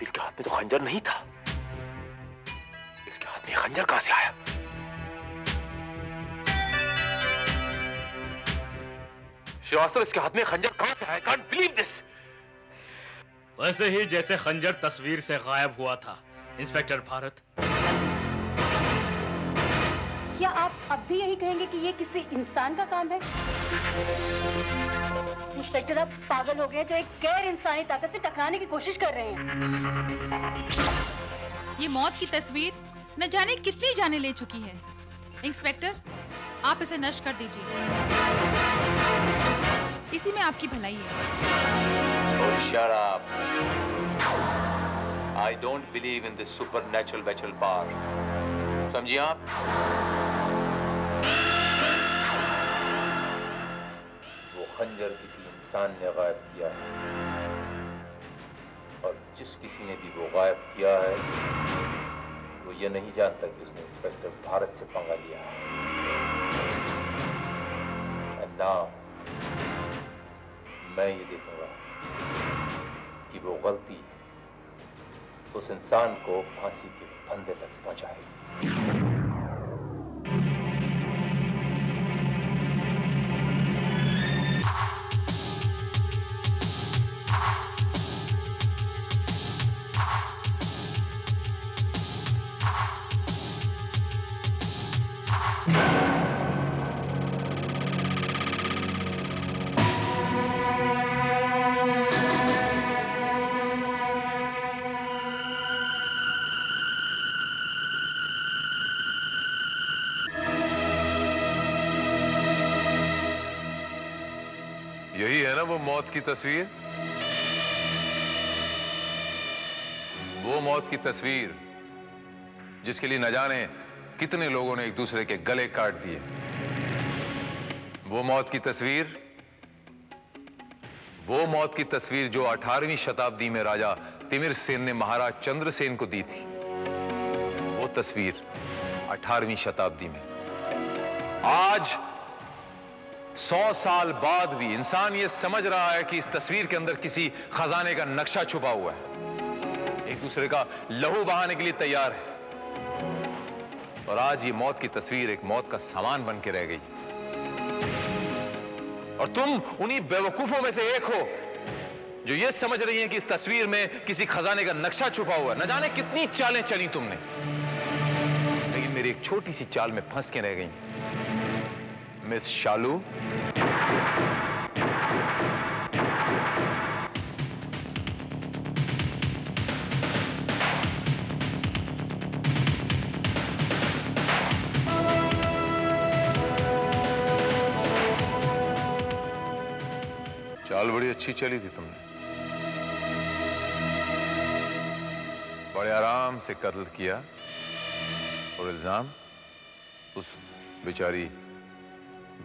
इसके हाथ में तो खंजर नहीं था, इसके हाथ में खंजर कहां से आया? श्रीवास्तव, इसके हाथ में खंजर कहां से आया? I can't believe this. वैसे ही जैसे खंजर तस्वीर से गायब हुआ था, इंस्पेक्टर भारत। क्या आप अब भी यही कहेंगे कि ये किसी इंसान का काम है? इंस्पेक्टर, आप पागल हो गए जो एक गैर इंसानी ताकत से टकराने की कोशिश कर रहे हैं। ये मौत की तस्वीर न जाने कितनी जाने ले चुकी है। इंस्पेक्टर, आप इसे नष्ट कर दीजिए, इसी में आपकी भलाई है। Oh, shut up. I don't believe in this supernatural power. समझिए आप? वो खंजर किसी इंसान ने गायब किया है, और जिस किसी ने भी वो गायब किया है वो ये नहीं जानता कि उसने इंस्पेक्टर भारत से पंगा लिया है। And now मैं ये देखूंगा कि वो गलती उस इंसान को फांसी के फंदे तक पहुंचाएगी। यही है ना वो मौत की तस्वीर? वो मौत की तस्वीर जिसके लिए न जाने कितने लोगों ने एक दूसरे के गले काट दिए। वो मौत की तस्वीर, वो मौत की तस्वीर जो 18वीं शताब्दी में राजा तिमिर सेन ने महाराज चंद्रसेन को दी थी। वो तस्वीर 18वीं शताब्दी में। आज 100 साल बाद भी इंसान ये समझ रहा है कि इस तस्वीर के अंदर किसी खजाने का नक्शा छुपा हुआ है, एक दूसरे का लहू बहाने के लिए तैयार है। और आज ये मौत की तस्वीर एक मौत का सामान बन के रह गई। और तुम उन्हीं बेवकूफों में से एक हो जो ये समझ रही हैं कि इस तस्वीर में किसी खजाने का नक्शा छुपा हुआ है। न जाने कितनी चालें चली तुमने, लेकिन मेरी एक छोटी सी चाल में फंस के रह गई। मिस शालू, चाल बड़ी अच्छी चली थी तुमने। बड़े आराम से कत्ल किया और इल्जाम उस बेचारी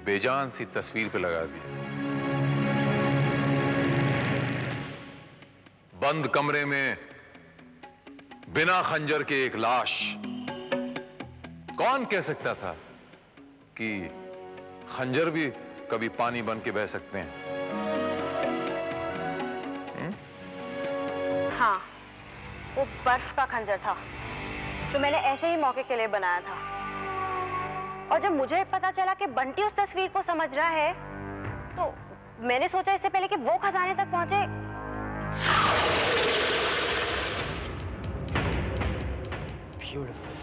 बेजान सी तस्वीर पे लगा दिया। बंद कमरे में बिना खंजर के एक लाश। कौन कह सकता था कि खंजर भी कभी पानी बन के बह सकते हैं? हाँ, वो बर्फ का खंजर था जो मैंने ऐसे ही मौके के लिए बनाया था। और जब मुझे पता चला कि बंटी उस तस्वीर को समझ रहा है, तो मैंने सोचा इससे पहले कि वो खजाने तक पहुंचे। ब्यूटीफुल।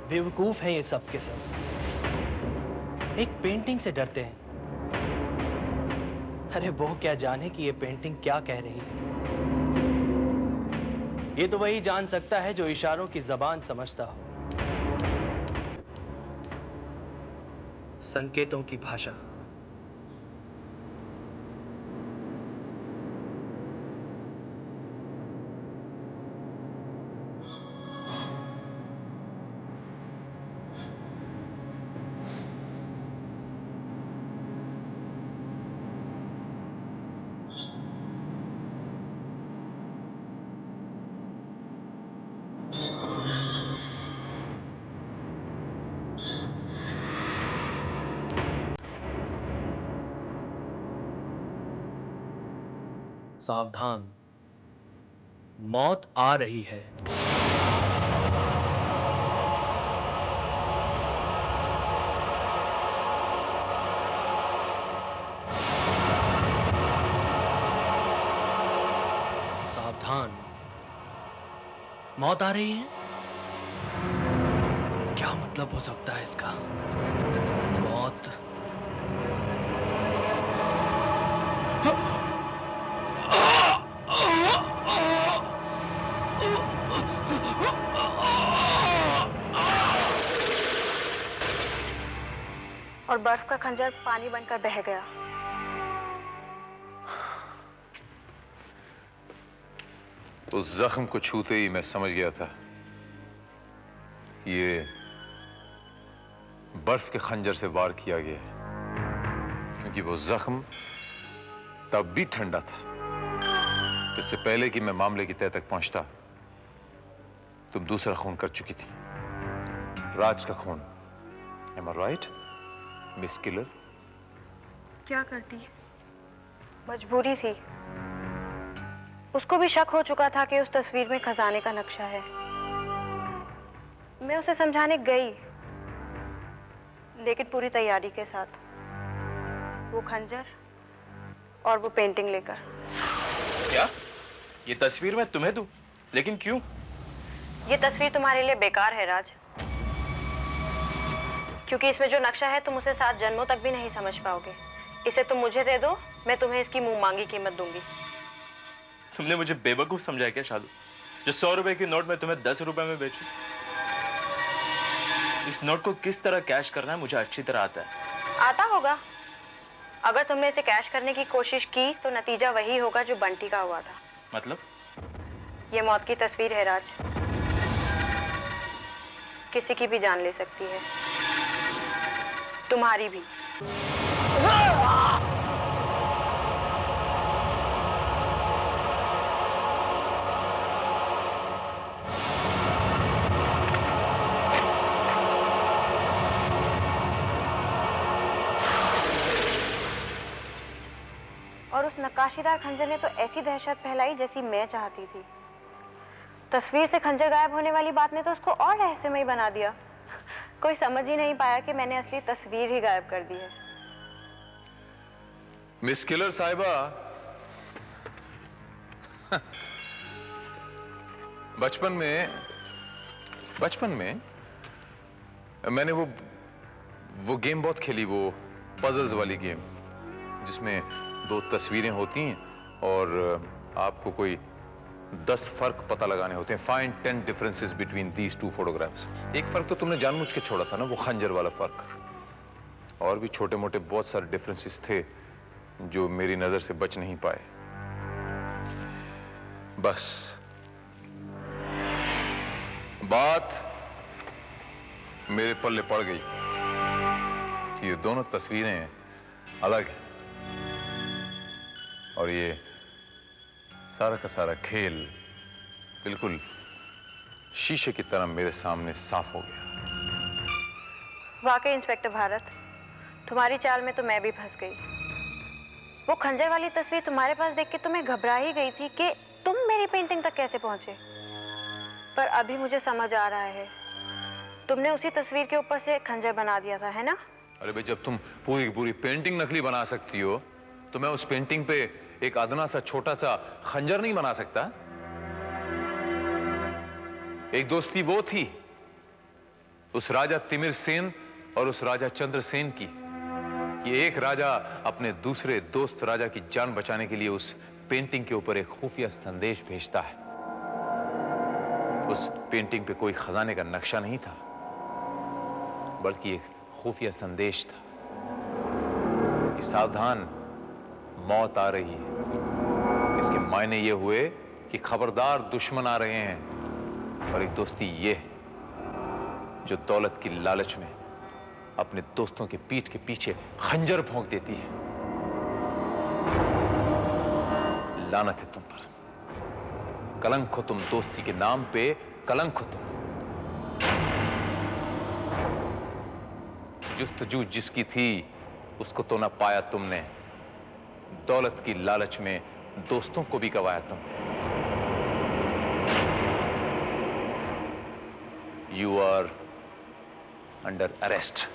बेवकूफ हैं ये सब के सब। एक पेंटिंग से डरते हैं। अरे वो क्या जाने कि ये पेंटिंग क्या कह रही है। ये तो वही जान सकता है जो इशारों की जबान समझता हो। संकेतों की भाषा। सावधान, मौत आ रही है। सावधान, मौत आ रही है। क्या मतलब हो सकता है इसका? मौत। और बर्फ का खंजर पानी बनकर बह गया। उस जख्म को छूते ही मैं समझ गया था ये बर्फ के खंजर से वार किया गया है, क्योंकि वो जख्म तब भी ठंडा था। इससे पहले कि मैं मामले की तह तक पहुंचता, तुम दूसरा खून कर चुकी थी, राज का खून। Am I right, miss killer? क्या करती? मजबूरी थी। उसको भी शक हो चुका था कि उस तस्वीर में खजाने का नक्शा है। मैं उसे समझाने गई, लेकिन पूरी तैयारी के साथ, वो खंजर और वो पेंटिंग लेकर। क्या ये तस्वीर मैं तुम्हें दूं? लेकिन क्यों? ये तस्वीर तुम्हारे लिए बेकार है राज, क्योंकि इसमें जो नक्शा है तुम उसे 7 जन्मों तक भी नहीं समझ पाओगे। इसे तुम मुझे दे दो, मैं तुम्हें इसकी मुंह मांगी कीमत दूंगी। तुमने मुझे बेवकूफ समझा क्या शालू, जो 100 रुपए की नोट में तुम्हें 10 रुपए में बेचूं? इस नोट को किस तरह कैश करना है मुझे अच्छी तरह आता है। आता होगा। अगर तुमने इसे कैश करने की कोशिश की तो नतीजा वही होगा जो बंटी का हुआ था। मतलब? ये मौत की तस्वीर है राज, किसी की भी जान ले सकती है, तुम्हारी भी। और उस नक्काशीदार खंजर ने तो ऐसी दहशत फैलाई जैसी मैं चाहती थी। तस्वीर से खंजर गायब होने वाली बात ने तो उसको और रहस्यमय बना दिया। कोई समझ ही नहीं पाया कि मैंने असली तस्वीर ही गायब कर दी है। मिस किलर साहिबा, बचपन में मैंने वो गेम बहुत खेली, वो पजल्स वाली गेम, जिसमें 2 तस्वीरें होती हैं और आपको कोई 10 फर्क पता लगाने होते हैं। Find 10 differences between these 2 photographs. एक फर्क तो तुमने जानबूझ के छोड़ा था ना, वो खंजर वाला फर्क। और भी छोटे मोटे बहुत सारे डिफरेंसेस थे जो मेरी नजर से बच नहीं पाए। बस बात मेरे पल्ले पड़ गई कि ये दोनों तस्वीरें अलग हैं और ये सारा का सारा खेल बिल्कुल शीशे की तरह मेरे सामने साफ हो गया। वाकई इंस्पेक्टर भारत, तुम्हारी चाल में तो मैं भी फंस गई। वो खंजर वाली तस्वीर तुम्हारे पास देख के तो मैं घबरा ही गई थी कि तुम मेरी पेंटिंग तक कैसे पहुंचे। पर अभी मुझे समझ आ रहा है, तुमने उसी तस्वीर के ऊपर से खंजर बना दिया था, है ना? अरे भाई, जब तुम पूरी की पूरी पेंटिंग नकली बना सकती हो तो मैं उस पेंटिंग पे एक अदना सा छोटा सा खंजर नहीं बना सकता? एक दोस्ती वो थी उस राजा तिमिर सेन और उस राजा चंद्रसेन की, कि एक राजा अपने दूसरे दोस्त राजा की जान बचाने के लिए उस पेंटिंग के ऊपर एक खुफिया संदेश भेजता है। उस पेंटिंग पे कोई खजाने का नक्शा नहीं था, बल्कि एक खुफिया संदेश था कि सावधान, मौत आ रही है। इसके मायने ये हुए कि खबरदार, दुश्मन आ रहे हैं। और एक दोस्ती ये है जो दौलत की लालच में अपने दोस्तों के पीठ के पीछे खंजर भोंक देती है। लानत है तुम पर, कलंक हो तुम दोस्ती के नाम पे, कलंक हो तुम। जुस्तजू जिसकी थी उसको तो ना पाया तुमने, दौलत की लालच में दोस्तों को भी गवाया तुमने। You are under arrest.